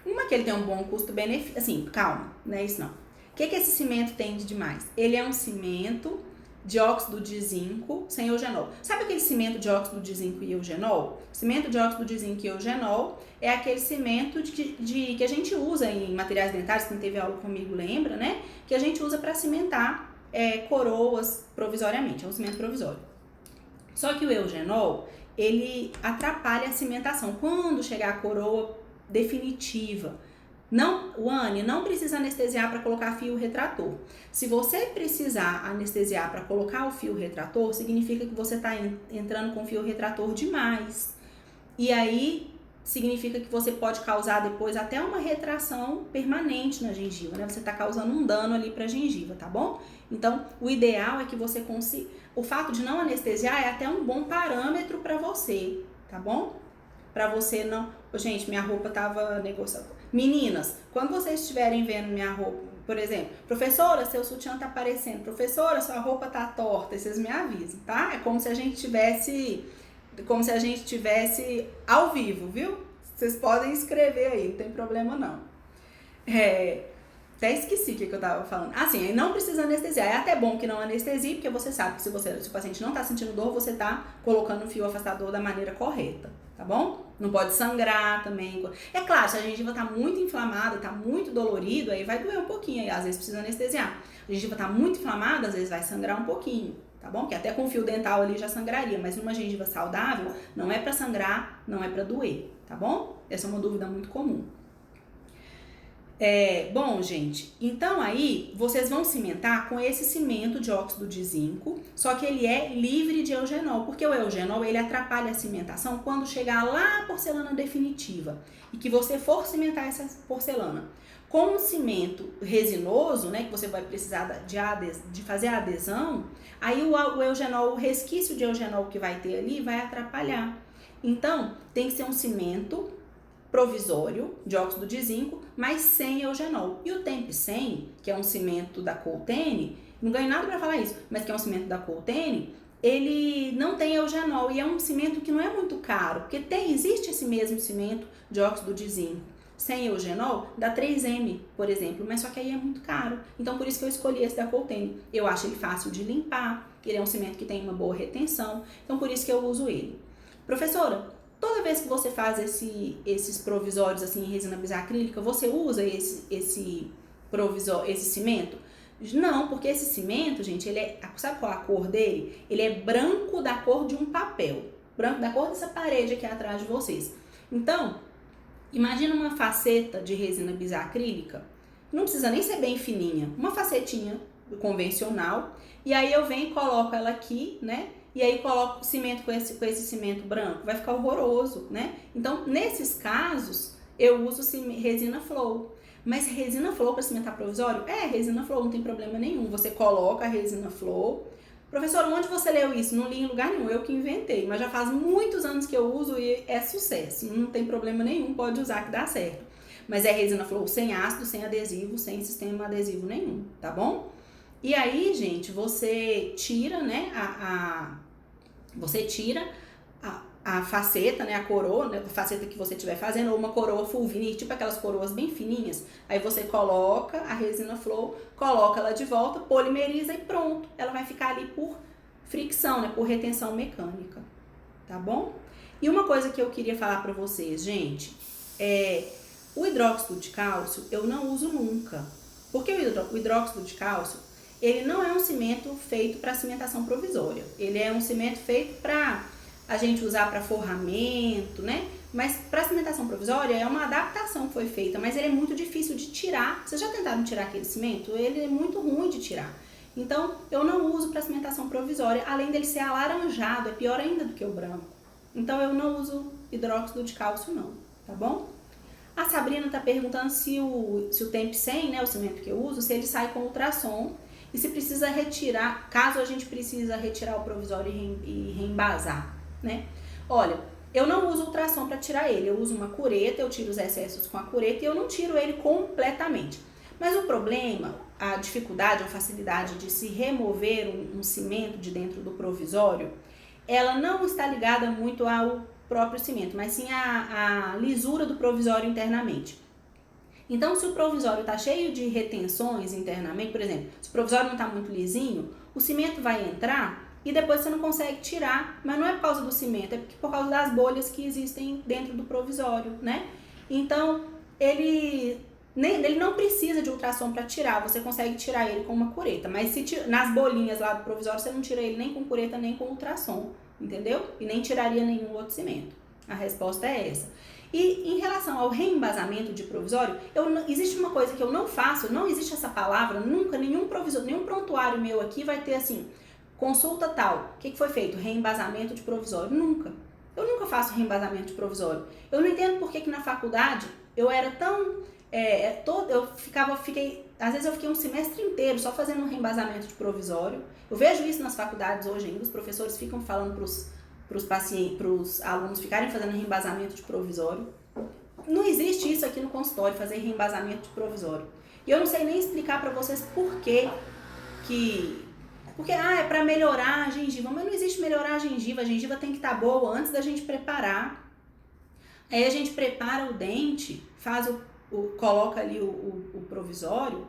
Uma que ele tem um bom custo-benefício. Assim, calma, não é isso não. O que esse cimento tem de demais? Ele é um cimento de óxido de zinco sem eugenol. Sabe aquele cimento de óxido de zinco e eugenol? Cimento de óxido de zinco e eugenol é aquele cimento que a gente usa em materiais dentários, quem teve aula comigo lembra, né? Que a gente usa para cimentar coroas provisoriamente, é um cimento provisório. Só que o eugenol, ele atrapalha a cimentação. Quando chegar a coroa definitiva, Wani, não precisa anestesiar para colocar fio retrator. Se você precisar anestesiar para colocar o fio retrator, significa que você está entrando com fio retrator demais. E aí, significa que você pode causar depois até uma retração permanente na gengiva, né? Você está causando um dano ali para a gengiva, tá bom? Então, o ideal é que você consiga... O fato de não anestesiar é até um bom parâmetro para você, tá bom? Para você não... Gente, minha roupa tava negociando. Meninas, quando vocês estiverem vendo minha roupa, por exemplo, professora, seu sutiã tá aparecendo, professora, sua roupa tá torta, vocês me avisam, tá? É como se a gente tivesse ao vivo, viu? Vocês podem escrever aí, não tem problema não. Até esqueci o que eu tava falando. Assim, não precisa anestesiar. É até bom que não anestesie, porque você sabe que se o paciente não tá sentindo dor, você tá colocando o fio afastador da maneira correta, tá bom? Não pode sangrar também. É claro, se a gengiva tá muito inflamada, tá muito dolorido, aí vai doer um pouquinho, aí às vezes precisa anestesiar. A gengiva tá muito inflamada, às vezes vai sangrar um pouquinho, tá bom? Porque até com fio dental ali já sangraria, mas numa gengiva saudável, não é pra sangrar, não é pra doer, tá bom? Essa é uma dúvida muito comum. Bom, gente, então aí vocês vão cimentar com esse cimento de óxido de zinco, só que ele é livre de eugenol, porque o eugenol ele atrapalha a cimentação quando chegar lá a porcelana definitiva e que você for cimentar essa porcelana. Com um cimento resinoso, né, que você vai precisar de fazer a adesão, aí o eugenol, o resquício de eugenol que vai ter ali vai atrapalhar. Então, tem que ser um cimento provisório de óxido de zinco, mas sem eugenol. E o Temp 100, que é um cimento da Coltene, não ganho nada para falar isso, mas que é um cimento da Coltene, ele não tem eugenol e é um cimento que não é muito caro, porque existe esse mesmo cimento de óxido de zinco sem eugenol da 3M, por exemplo, mas só que aí é muito caro. Então por isso que eu escolhi esse da Coltene. Eu acho ele fácil de limpar, ele é um cimento que tem uma boa retenção, então por isso que eu uso ele. Professora, toda vez que você faz esses provisórios assim em resina bisacrílica, você usa esse cimento? Não, porque esse cimento, gente, sabe qual é a cor dele? Ele é branco da cor de um papel, branco da cor dessa parede aqui atrás de vocês. Então, imagina uma faceta de resina bisacrílica, não precisa nem ser bem fininha, uma facetinha convencional, e aí eu venho e coloco ela aqui, né? E aí coloco cimento com esse cimento branco, vai ficar horroroso, né? Então, nesses casos, eu uso resina flow. Mas resina flow para cimentar provisório? Resina flow, não tem problema nenhum. Você coloca a resina flow. Professor, onde você leu isso? Não li em lugar nenhum, eu que inventei. Mas já faz muitos anos que eu uso e é sucesso. Não tem problema nenhum, pode usar que dá certo. Mas é resina flow sem ácido, sem adesivo, sem sistema adesivo nenhum, tá bom? E aí, gente, você tira, né, você tira a faceta, né, a coroa, né, a faceta que você estiver fazendo, ou uma coroa full veneer, tipo aquelas coroas bem fininhas. Aí você coloca a resina flow, coloca ela de volta, polimeriza e pronto. Ela vai ficar ali por fricção, né, por retenção mecânica, tá bom? E uma coisa que eu queria falar pra vocês, gente, o hidróxido de cálcio eu não uso nunca. Porque o hidróxido de cálcio, ele não é um cimento feito para cimentação provisória. Ele é um cimento feito para a gente usar para forramento, né? Mas para cimentação provisória é uma adaptação que foi feita, mas ele é muito difícil de tirar. Vocês já tentaram tirar aquele cimento? Ele é muito ruim de tirar. Então, eu não uso para cimentação provisória, além dele ser alaranjado, é pior ainda do que o branco. Então, eu não uso hidróxido de cálcio, não. tá bom? A Sabrina tá perguntando se o Temp 100, né, o cimento que eu uso, se ele sai com ultrassom e se precisa retirar, caso a gente precisa retirar o provisório e reembasar, né? Olha, eu não uso ultrassom para tirar ele, eu uso uma cureta, eu tiro os excessos com a cureta e eu não tiro ele completamente. Mas o problema, a dificuldade ou facilidade de se remover um cimento de dentro do provisório, ela não está ligada muito ao próprio cimento, mas sim a lisura do provisório internamente. Então, se o provisório está cheio de retenções internamente, por exemplo, se o provisório não está muito lisinho, o cimento vai entrar e depois você não consegue tirar, mas não é por causa do cimento, é por causa das bolhas que existem dentro do provisório, né? Então, ele não precisa de ultrassom para tirar, você consegue tirar ele com uma cureta, mas nas bolinhas lá do provisório você não tira ele nem com cureta nem com ultrassom, entendeu? E nem tiraria nenhum outro cimento. A resposta é essa. E em relação ao reembasamento de provisório, existe uma coisa que eu não faço, não existe essa palavra, nunca, nenhum prontuário meu aqui vai ter assim, consulta tal, o que foi feito? Reembasamento de provisório, nunca. Eu nunca faço reembasamento de provisório. Eu não entendo por que na faculdade eu era tão... às vezes eu fiquei um semestre inteiro só fazendo um reembasamento de provisório. Eu vejo isso nas faculdades hoje ainda, os professores ficam falando para os alunos ficarem fazendo reembasamento de provisório. Não existe isso aqui no consultório, fazer reembasamento de provisório. E eu não sei nem explicar para vocês por que porque, é para melhorar a gengiva, mas não existe melhorar a gengiva tem que estar boa antes da gente preparar. Aí a gente prepara o dente, coloca ali o provisório,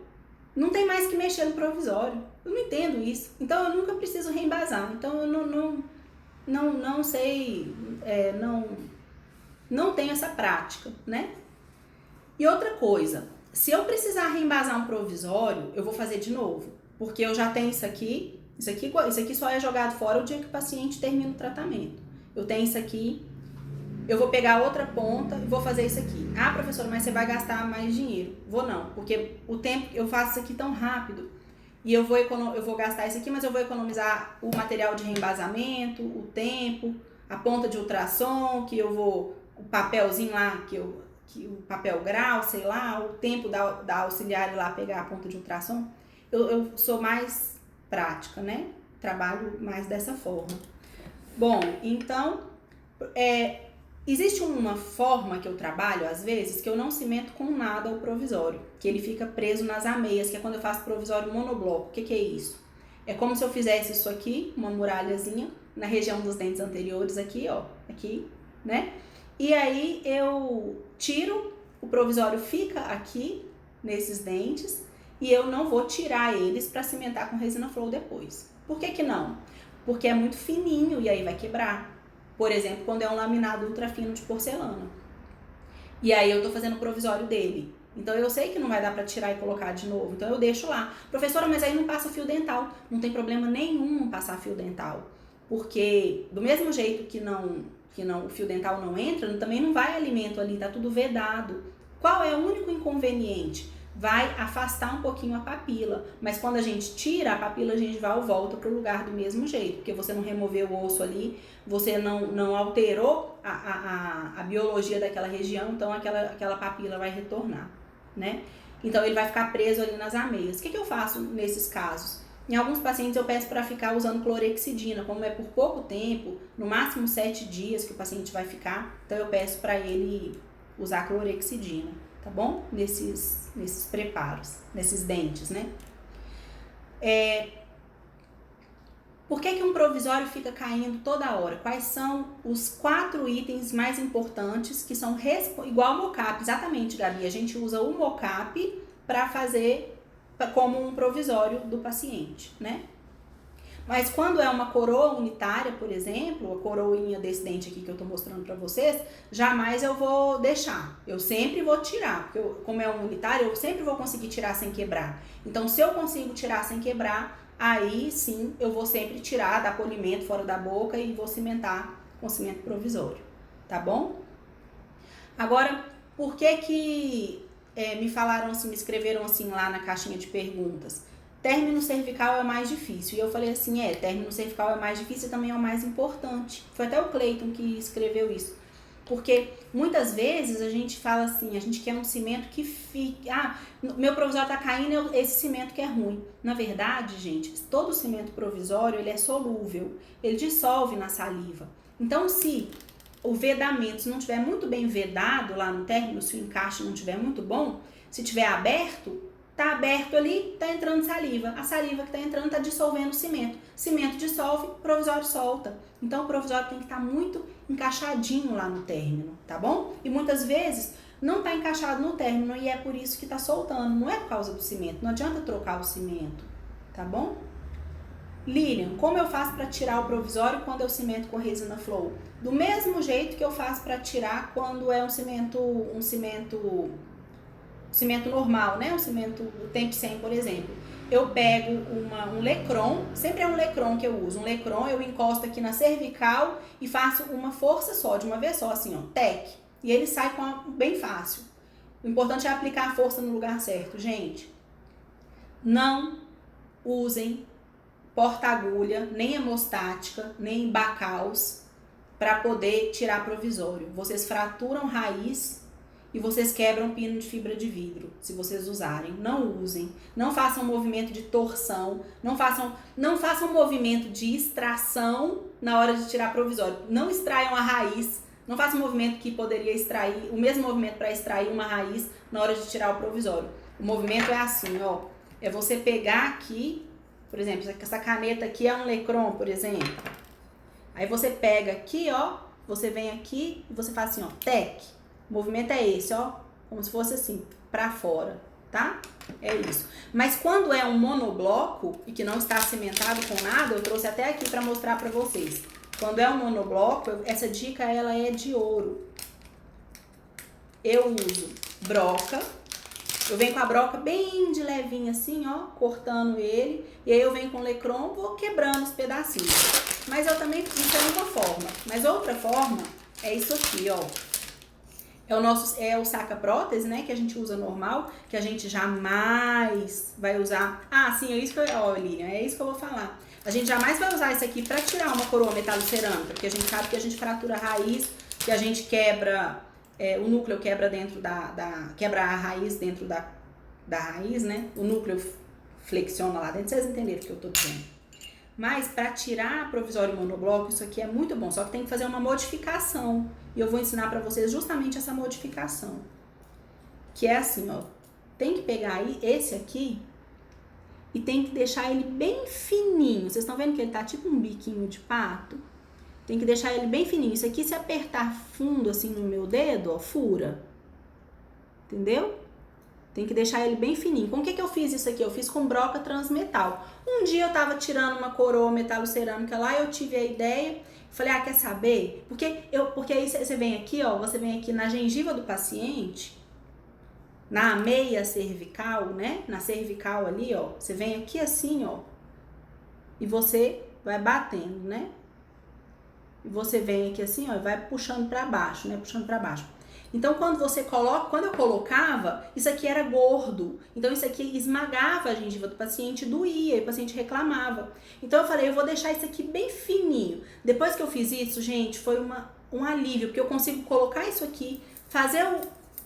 não tem mais que mexer no provisório. Eu não entendo isso. Então eu nunca preciso reembasar. Então eu não sei, não tenho essa prática, né? E outra coisa, se eu precisar reembasar um provisório, eu vou fazer de novo, porque eu já tenho isso aqui só é jogado fora o dia que o paciente termina o tratamento. Eu tenho isso aqui, eu vou pegar outra ponta e vou fazer isso aqui. Ah, professora, mas você vai gastar mais dinheiro. Vou não, porque o tempo eu faço isso aqui tão rápido e eu vou gastar isso aqui, mas eu vou economizar o material de reembasamento, o tempo, a ponta de ultrassom, o papelzinho lá, o papel grau, sei lá, o tempo da auxiliar ir lá pegar a ponta de ultrassom. Eu sou mais prática, né? Trabalho mais dessa forma. Bom, então, existe uma forma que eu trabalho, às vezes, que eu não cimento com nada o provisório, que ele fica preso nas ameias, que é quando eu faço provisório monobloco. O que é isso? É como se eu fizesse isso aqui, uma muralhazinha, na região dos dentes anteriores aqui, ó, aqui, né? E aí eu tiro, o provisório fica aqui, nesses dentes, e eu não vou tirar eles para cimentar com resina flow depois. Por que não? Porque é muito fininho e aí vai quebrar. Por exemplo, quando é um laminado ultra fino de porcelana. E aí eu tô fazendo o provisório dele. Então eu sei que não vai dar para tirar e colocar de novo. Então eu deixo lá. Professora, mas aí não passa fio dental. Não tem problema nenhum passar fio dental. Porque do mesmo jeito que o fio dental não entra, também não vai alimento ali, tá tudo vedado. Qual é o único inconveniente? Vai afastar um pouquinho a papila, mas quando a gente tira a papila, a gengival volta para o lugar do mesmo jeito, porque você não removeu o osso ali, você não alterou a biologia daquela região, então aquela papila vai retornar, né? Então ele vai ficar preso ali nas ameias. O que eu faço nesses casos? Em alguns pacientes eu peço para ficar usando clorexidina, como é por pouco tempo, no máximo 7 dias que o paciente vai ficar, então eu peço para ele usar clorexidina, tá bom? Nesses preparos, nesses dentes, né? Por que um provisório fica caindo toda hora? Quais são os 4 itens mais importantes que são igual ao mocap? Exatamente, Gabi. A gente usa o mocap para fazer como um provisório do paciente, né? Mas quando é uma coroa unitária, por exemplo, a coroinha desse dente aqui que eu tô mostrando pra vocês, jamais eu vou deixar. Eu sempre vou tirar, porque como é um unitário, eu sempre vou conseguir tirar sem quebrar. Então, se eu consigo tirar sem quebrar, aí sim eu vou sempre tirar, dar polimento fora da boca e vou cimentar com cimento provisório, tá bom? Agora, por que me falaram assim, me escreveram assim lá na caixinha de perguntas? Término cervical é o mais difícil. E eu falei assim, término cervical é o mais difícil e também é o mais importante. Foi até o Cleiton que escreveu isso. Porque muitas vezes a gente fala assim, a gente quer um cimento que fique... meu provisório tá caindo, esse cimento que é ruim. Na verdade, gente, todo cimento provisório, ele é solúvel, ele dissolve na saliva. Então, se o vedamento, se não tiver muito bem vedado lá no término, se o encaixe não tiver muito bom, se tiver aberto, tá aberto ali, tá entrando saliva. A saliva que tá entrando tá dissolvendo o cimento. Cimento dissolve, provisório solta. Então, o provisório tem que estar muito encaixadinho lá no término, tá bom? E muitas vezes não tá encaixado no término e é por isso que tá soltando. Não é por causa do cimento. Não adianta trocar o cimento, tá bom? Lilian, como eu faço para tirar o provisório quando eu cimento com resina flow? Do mesmo jeito que eu faço para tirar quando é um cimento normal, né? Um cimento Temp 100, por exemplo. Eu pego um Lecron, sempre é um Lecron que eu uso. Um Lecron eu encosto aqui na cervical e faço uma força só, de uma vez só, assim, ó, tec. E ele sai bem fácil. O importante é aplicar a força no lugar certo. Gente, não usem porta-agulha, nem hemostática, nem bacaus para poder tirar provisório. Vocês fraturam raiz e vocês quebram pino de fibra de vidro, se vocês usarem. Não usem. Não façam movimento de torção. Não façam movimento de extração na hora de tirar provisório. Não extraiam a raiz. Não façam movimento que poderia extrair, o mesmo movimento para extrair uma raiz na hora de tirar o provisório. O movimento é assim, ó. É você pegar aqui, por exemplo, essa caneta aqui é um Lecron, por exemplo. Aí você pega aqui, ó. Você vem aqui e você faz assim, ó, tec. O movimento é esse, ó, como se fosse assim, pra fora, tá? É isso. Mas quando é um monobloco e que não está cimentado com nada, eu trouxe até aqui pra mostrar pra vocês. Quando é um monobloco, essa dica, ela é de ouro. Eu uso broca. Eu venho com a broca bem de levinho assim, ó, cortando ele. E aí eu venho com o Lecron, vou quebrando os pedacinhos. Mas eu também, isso é uma forma. Mas outra forma é isso aqui, ó. É o saca-prótese, né, que a gente usa normal, que a gente jamais vai usar. Sim, é isso que eu vou falar. A gente jamais vai usar isso aqui para tirar uma coroa metalocerâmica, porque a gente sabe que a gente fratura a raiz, que a gente quebra, o núcleo quebra dentro quebra a raiz dentro da raiz, né, o núcleo flexiona lá dentro, vocês entenderam o que eu tô dizendo. Mas para tirar provisório monobloco, isso aqui é muito bom, só que tem que fazer uma modificação. E eu vou ensinar para vocês justamente essa modificação. Que é assim, ó. Tem que pegar aí esse aqui e tem que deixar ele bem fininho. Vocês estão vendo que ele tá tipo um biquinho de pato? Tem que deixar ele bem fininho. Isso aqui, se apertar fundo assim no meu dedo, ó, fura. Entendeu? Tem que deixar ele bem fininho. Com o que eu fiz isso aqui? Eu fiz com broca transmetal. Um dia eu tava tirando uma coroa metalocerâmica lá, eu tive a ideia, falei, quer saber? Porque aí você vem aqui, ó, você vem aqui na gengiva do paciente, na meia cervical, né? Na cervical ali, ó, você vem aqui assim, ó, e você vai batendo, né? E você vem aqui assim, ó, e vai puxando pra baixo, né? Puxando pra baixo. Então, quando eu colocava, isso aqui era gordo. Então, isso aqui esmagava a gengiva do paciente, doía, e o paciente reclamava. Então, eu falei, eu vou deixar isso aqui bem fininho. Depois que eu fiz isso, gente, foi um alívio, porque eu consigo colocar isso aqui,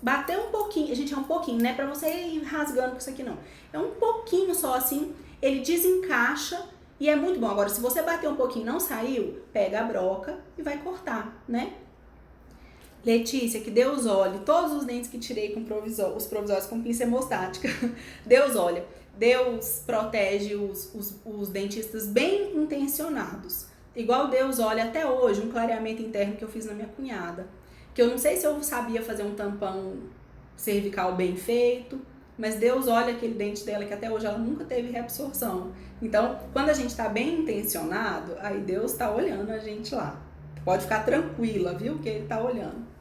bater um pouquinho, gente, é um pouquinho, não é pra você ir rasgando com isso aqui, não. É um pouquinho só, assim, ele desencaixa e é muito bom. Agora, se você bater um pouquinho e não saiu, pega a broca e vai cortar, né? Letícia, que Deus olhe todos os dentes que tirei com os provisórios com pinça hemostática. Deus olha. Deus protege os dentistas bem intencionados. Igual Deus olha até hoje um clareamento interno que eu fiz na minha cunhada. Que eu não sei se eu sabia fazer um tampão cervical bem feito, mas Deus olha aquele dente dela que até hoje ela nunca teve reabsorção. Então, quando a gente tá bem intencionado, aí Deus tá olhando a gente lá. Pode ficar tranquila, viu? Que ele tá olhando.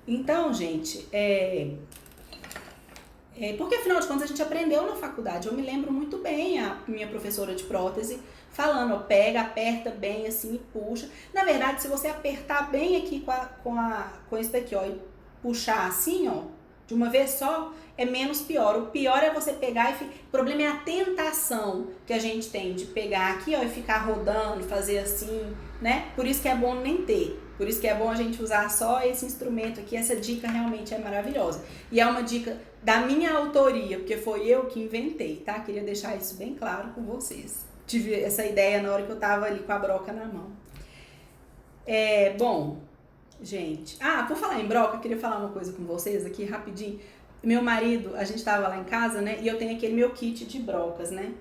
Então, gente, porque afinal de contas a gente aprendeu na faculdade. Eu me lembro muito bem a minha professora de prótese falando, ó, pega, aperta bem assim e puxa. Na verdade, se você apertar bem aqui com isso daqui, ó, e puxar assim, ó, de uma vez só, é menos pior. O pior é você pegar e... O problema é a tentação que a gente tem de pegar aqui, ó, e ficar rodando, fazer assim, né? Por isso que é bom nem ter. Por isso que é bom a gente usar só esse instrumento aqui. Essa dica realmente é maravilhosa. E é uma dica da minha autoria, porque foi eu que inventei, tá? Queria deixar isso bem claro com vocês. Tive essa ideia na hora que eu tava ali com a broca na mão. Bom, gente... por falar em broca, eu queria falar uma coisa com vocês aqui rapidinho. Meu marido, a gente tava lá em casa, né? E eu tenho aquele meu kit de brocas, né?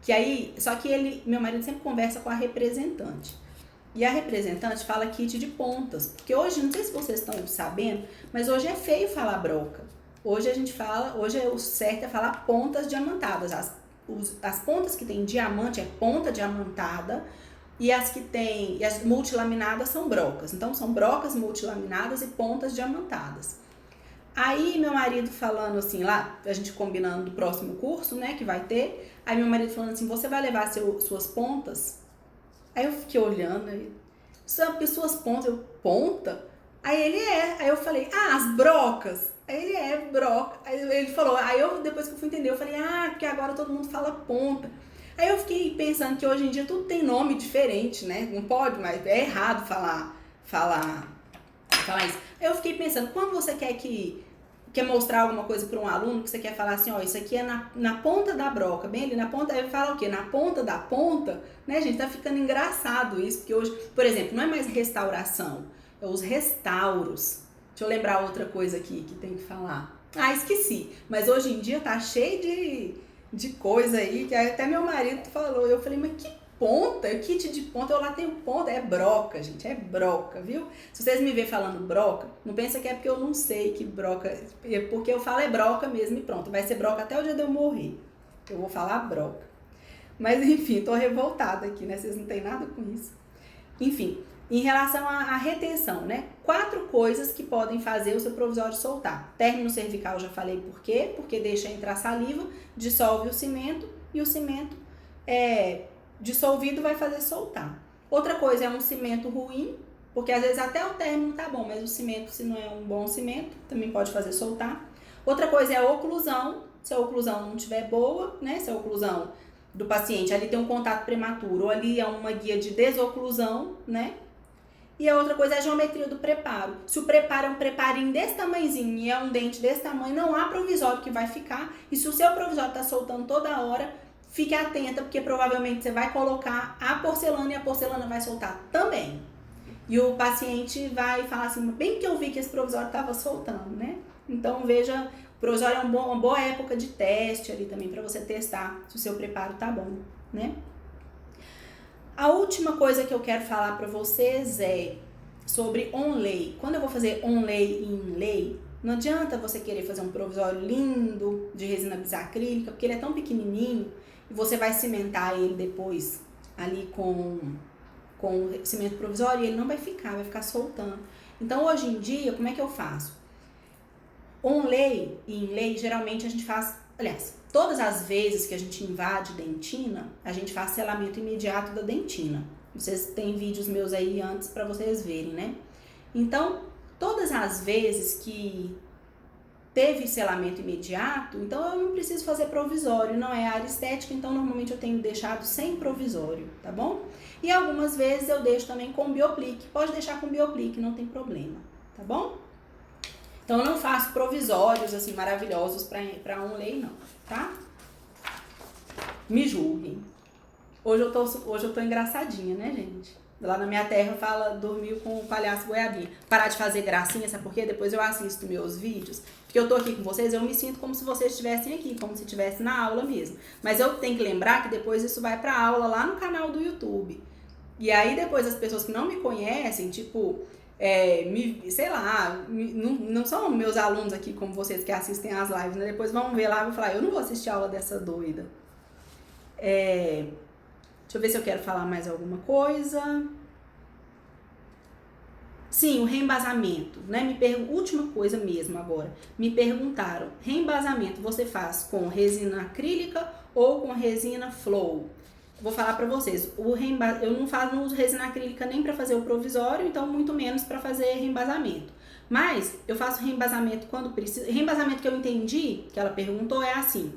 Que aí... Só que meu marido sempre conversa com a representante. E a representante fala kit de pontas. Porque hoje, não sei se vocês estão sabendo, mas hoje é feio falar broca. Hoje a gente fala... Hoje o certo é falar pontas diamantadas. As pontas que tem diamante é ponta diamantada. E as que tem... E as multilaminadas são brocas. Então, são brocas multilaminadas e pontas diamantadas. Aí, meu marido falando assim, lá, a gente combinando do próximo curso, né, que vai ter. Aí, meu marido falando assim, você vai levar suas pontas? Aí, eu fiquei olhando, aí, suas pontas, eu, ponta? Aí, ele Aí, eu falei, as brocas. Aí, ele broca. Aí, ele falou, depois que eu fui entender, eu falei, porque agora todo mundo fala ponta. Aí, eu fiquei pensando que hoje em dia tudo tem nome diferente, né? Não pode, mas é errado falar isso. Aí, eu fiquei pensando, quando você quer mostrar alguma coisa para um aluno, que você quer falar assim, ó, isso aqui é na ponta da broca, bem ali na ponta, aí fala o quê? Na ponta da ponta, né, gente? Tá ficando engraçado isso, porque hoje, por exemplo, não é mais restauração, é os restauros. Deixa eu lembrar outra coisa aqui que tem que falar. Esqueci. Mas hoje em dia tá cheio de coisa aí, que até meu marido falou, eu falei, mas que ponta, kit de ponta, eu lá tenho ponta, é broca, gente, é broca, viu? Se vocês me verem falando broca, não pensa que é porque eu não sei que broca, é porque eu falo broca mesmo e pronto, vai ser broca até o dia de eu morrer, eu vou falar broca. Mas enfim, tô revoltada aqui, né, vocês não tem nada com isso. Enfim, em relação à retenção, né, 4 coisas que podem fazer o seu provisório soltar. Término cervical, eu já falei por quê, porque deixa entrar saliva, dissolve o cimento e o cimento dissolvido vai fazer soltar. Outra coisa é um cimento ruim, porque às vezes até o término tá bom, mas o cimento, se não é um bom cimento, também pode fazer soltar. Outra coisa é a oclusão, se a oclusão não estiver boa, né, se a oclusão do paciente ali tem um contato prematuro, ou ali é uma guia de desoclusão, né. E a outra coisa é a geometria do preparo. Se o preparo é um preparinho desse tamanhozinho e é um dente desse tamanho, não há provisório que vai ficar. E se o seu provisório tá soltando toda hora, fique atenta, porque provavelmente você vai colocar a porcelana e a porcelana vai soltar também. E o paciente vai falar assim, bem que eu vi que esse provisório estava soltando, né? Então, veja, o provisório é uma boa época de teste ali também, para você testar se o seu preparo tá bom, né? A última coisa que eu quero falar para vocês é sobre onlay. Quando eu vou fazer onlay e inlay, não adianta você querer fazer um provisório lindo de resina bisacrílica, porque ele é tão pequenininho, e você vai cimentar ele depois ali com cimento provisório e ele não vai ficar soltando. Então, hoje em dia, como é que eu faço? Onlay e inlay, geralmente a gente faz, aliás, todas as vezes que a gente invade dentina, a gente faz selamento imediato da dentina. Vocês têm vídeos meus aí antes para vocês verem, né? Então, todas as vezes que teve selamento imediato, então eu não preciso fazer provisório, não é área estética, então normalmente eu tenho deixado sem provisório, tá bom? E algumas vezes eu deixo também com bioplique, pode deixar com bioplique, não tem problema, tá bom? Então eu não faço provisórios assim maravilhosos para onlay não, tá? Me julguem. Hoje eu tô engraçadinha, né, gente? Lá na minha terra fala, dormiu com o palhaço goiabinha. Parar de fazer gracinha, sabe por quê? Depois eu assisto meus vídeos, porque eu tô aqui com vocês, eu me sinto como se vocês estivessem aqui, como se estivesse na aula mesmo. Mas eu tenho que lembrar que depois isso vai pra aula lá no canal do YouTube. E aí depois as pessoas que não me conhecem, tipo, sei lá, não são meus alunos aqui como vocês que assistem as lives, né? Depois vão ver lá e vão falar, eu não vou assistir a aula dessa doida. Deixa eu ver se eu quero falar mais alguma coisa. Sim, o reembasamento, né? Última coisa mesmo agora. Me perguntaram, reembasamento você faz com resina acrílica ou com resina flow? Vou falar pra vocês, eu não uso resina acrílica nem pra fazer o provisório, então muito menos pra fazer reembasamento. Mas eu faço reembasamento quando precisa. Reembasamento que eu entendi, que ela perguntou, é assim,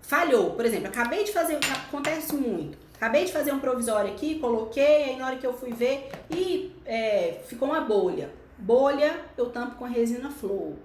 falhou, por exemplo, acabei de fazer, acontece muito, acabei de fazer um provisório aqui, coloquei, aí na hora que eu fui ver, ficou uma bolha. Bolha, eu tampo com a resina flow.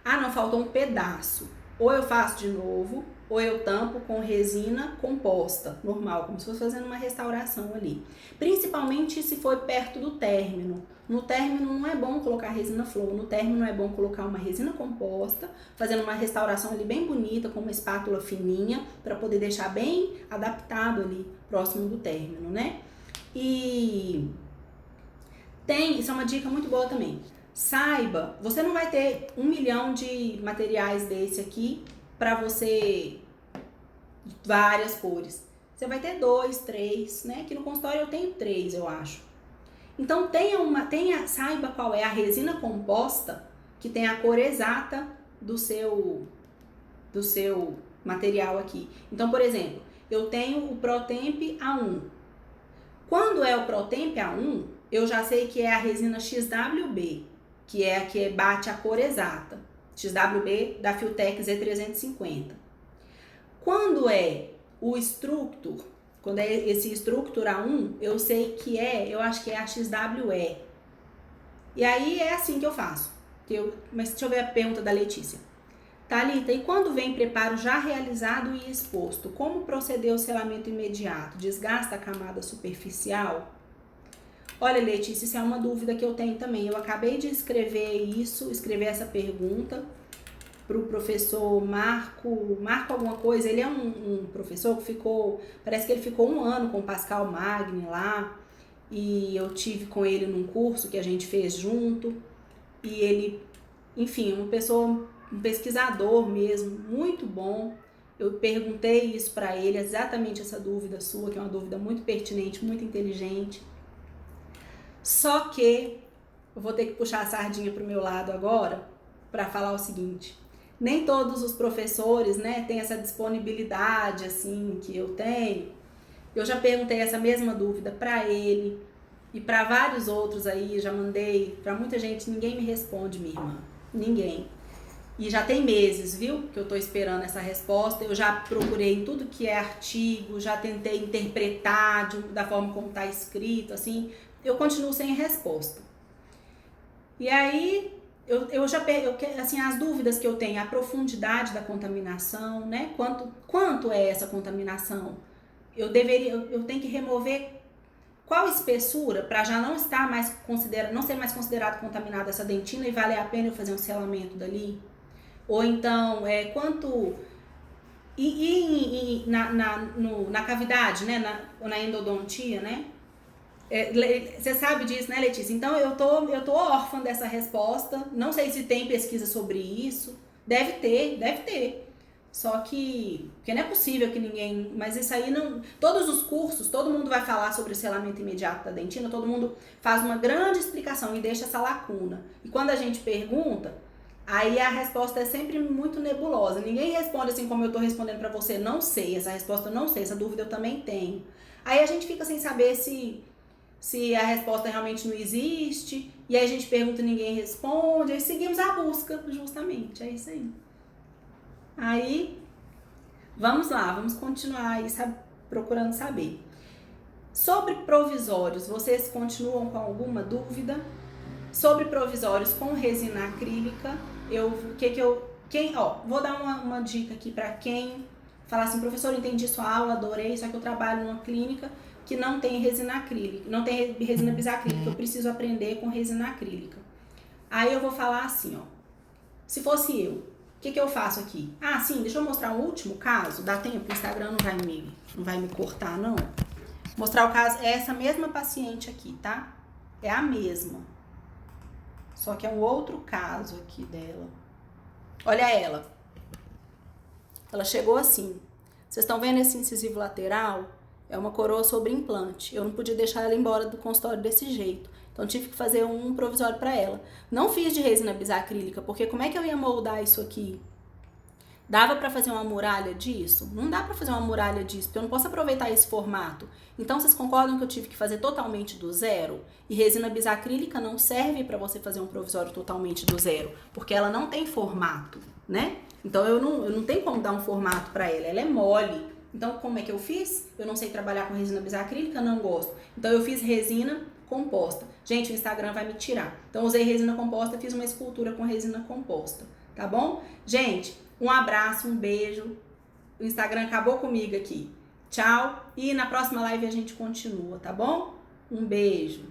Ah, não, faltou um pedaço. Ou eu faço de novo, ou eu tampo com resina composta, normal, como se fosse fazendo uma restauração ali. Principalmente se for perto do término. No término não é bom colocar resina flow, no término é bom colocar uma resina composta, fazendo uma restauração ali bem bonita, com uma espátula fininha, para poder deixar bem adaptado ali, próximo do término, né? E isso é uma dica muito boa também. Saiba, você não vai ter 1 milhão de materiais desse aqui para você, várias cores. Você vai ter 2, 3, né? Aqui no consultório eu tenho 3, eu acho. Então saiba qual é a resina composta que tem a cor exata do seu material aqui. Então, por exemplo, eu tenho o ProTemp A1. Quando é o ProTemp A1, eu já sei que é a resina XWB, que é a que bate a cor exata. XWB da Filtech Z350. Quando é o Structure, quando é esse Structure A1, eu sei que eu acho que é a XWE. E aí é assim que eu faço. Mas deixa eu ver a pergunta da Letícia. Thalita, e quando vem preparo já realizado e exposto, como proceder o selamento imediato? Desgasta a camada superficial? Olha, Letícia, isso é uma dúvida que eu tenho também. Eu acabei de escrever essa pergunta para o professor Marco alguma coisa. Ele é um professor que parece que ele ficou 1 ano com o Pascal Magni lá, e eu tive com ele num curso que a gente fez junto, e ele, enfim, um pesquisador mesmo, muito bom. Eu perguntei isso para ele, exatamente essa dúvida sua, que é uma dúvida muito pertinente, muito inteligente. Só que eu vou ter que puxar a sardinha pro meu lado agora para falar o seguinte: nem todos os professores, né, têm essa disponibilidade assim que eu tenho. Eu já perguntei essa mesma dúvida para ele e para vários outros aí, já mandei para muita gente, ninguém me responde, minha irmã, ninguém. E já tem meses, viu, que eu tô esperando essa resposta. Eu já procurei em tudo que é artigo, já tentei interpretar da forma como tá escrito, assim. Eu continuo sem resposta. E aí, assim, as dúvidas que eu tenho, a profundidade da contaminação, né? Quanto é essa contaminação? Eu tenho que remover qual espessura para já não estar mais não ser mais considerado contaminada essa dentina e valer a pena eu fazer um selamento dali? Ou então, quanto... na cavidade, né? Na endodontia, né? Você sabe disso, né, Letícia? Então eu tô órfã dessa resposta. Não sei se tem pesquisa sobre isso. Deve ter. Só que porque não é possível que ninguém... Mas isso aí não... Todos os cursos, todo mundo vai falar sobre o selamento imediato da dentina, todo mundo faz uma grande explicação e deixa essa lacuna. E quando a gente pergunta, aí a resposta é sempre muito nebulosa. Ninguém responde assim como eu tô respondendo pra você. Não sei, essa resposta eu não sei, essa dúvida eu também tenho. Aí a gente fica sem saber se a resposta realmente não existe, e aí a gente pergunta e ninguém responde, aí seguimos a busca, justamente, é isso aí. Aí, vamos lá, vamos continuar aí procurando saber. Sobre provisórios, vocês continuam com alguma dúvida? Sobre provisórios com resina acrílica, vou dar uma dica aqui para quem falar assim, professor, entendi sua aula, adorei, só que eu trabalho numa clínica que não tem resina acrílica, não tem resina bisacrílica, eu preciso aprender com resina acrílica. Aí eu vou falar assim, ó, se fosse eu, o que eu faço aqui? Ah, sim, deixa eu mostrar um último caso, dá tempo, o Instagram não vai me cortar, não. Mostrar o caso, é essa mesma paciente aqui, tá? É a mesma. Só que é um outro caso aqui dela. Olha ela. Ela chegou assim. Vocês estão vendo esse incisivo lateral? É uma coroa sobre implante. Eu não podia deixar ela embora do consultório desse jeito. Então tive que fazer um provisório para ela. Não fiz de resina bisacrílica, porque como é que eu ia moldar isso aqui? Dava para fazer uma muralha disso? Não dá para fazer uma muralha disso, porque eu não posso aproveitar esse formato. Então, vocês concordam que eu tive que fazer totalmente do zero? E resina bisacrílica não serve para você fazer um provisório totalmente do zero, porque ela não tem formato, né? Então, eu não tenho como dar um formato para ela é mole. Então, como é que eu fiz? Eu não sei trabalhar com resina bisacrílica, não gosto. Então, eu fiz resina composta. Gente, o Instagram vai me tirar. Então, usei resina composta, fiz uma escultura com resina composta, tá bom? Gente, um abraço, um beijo. O Instagram acabou comigo aqui. Tchau. E na próxima live a gente continua, tá bom? Um beijo.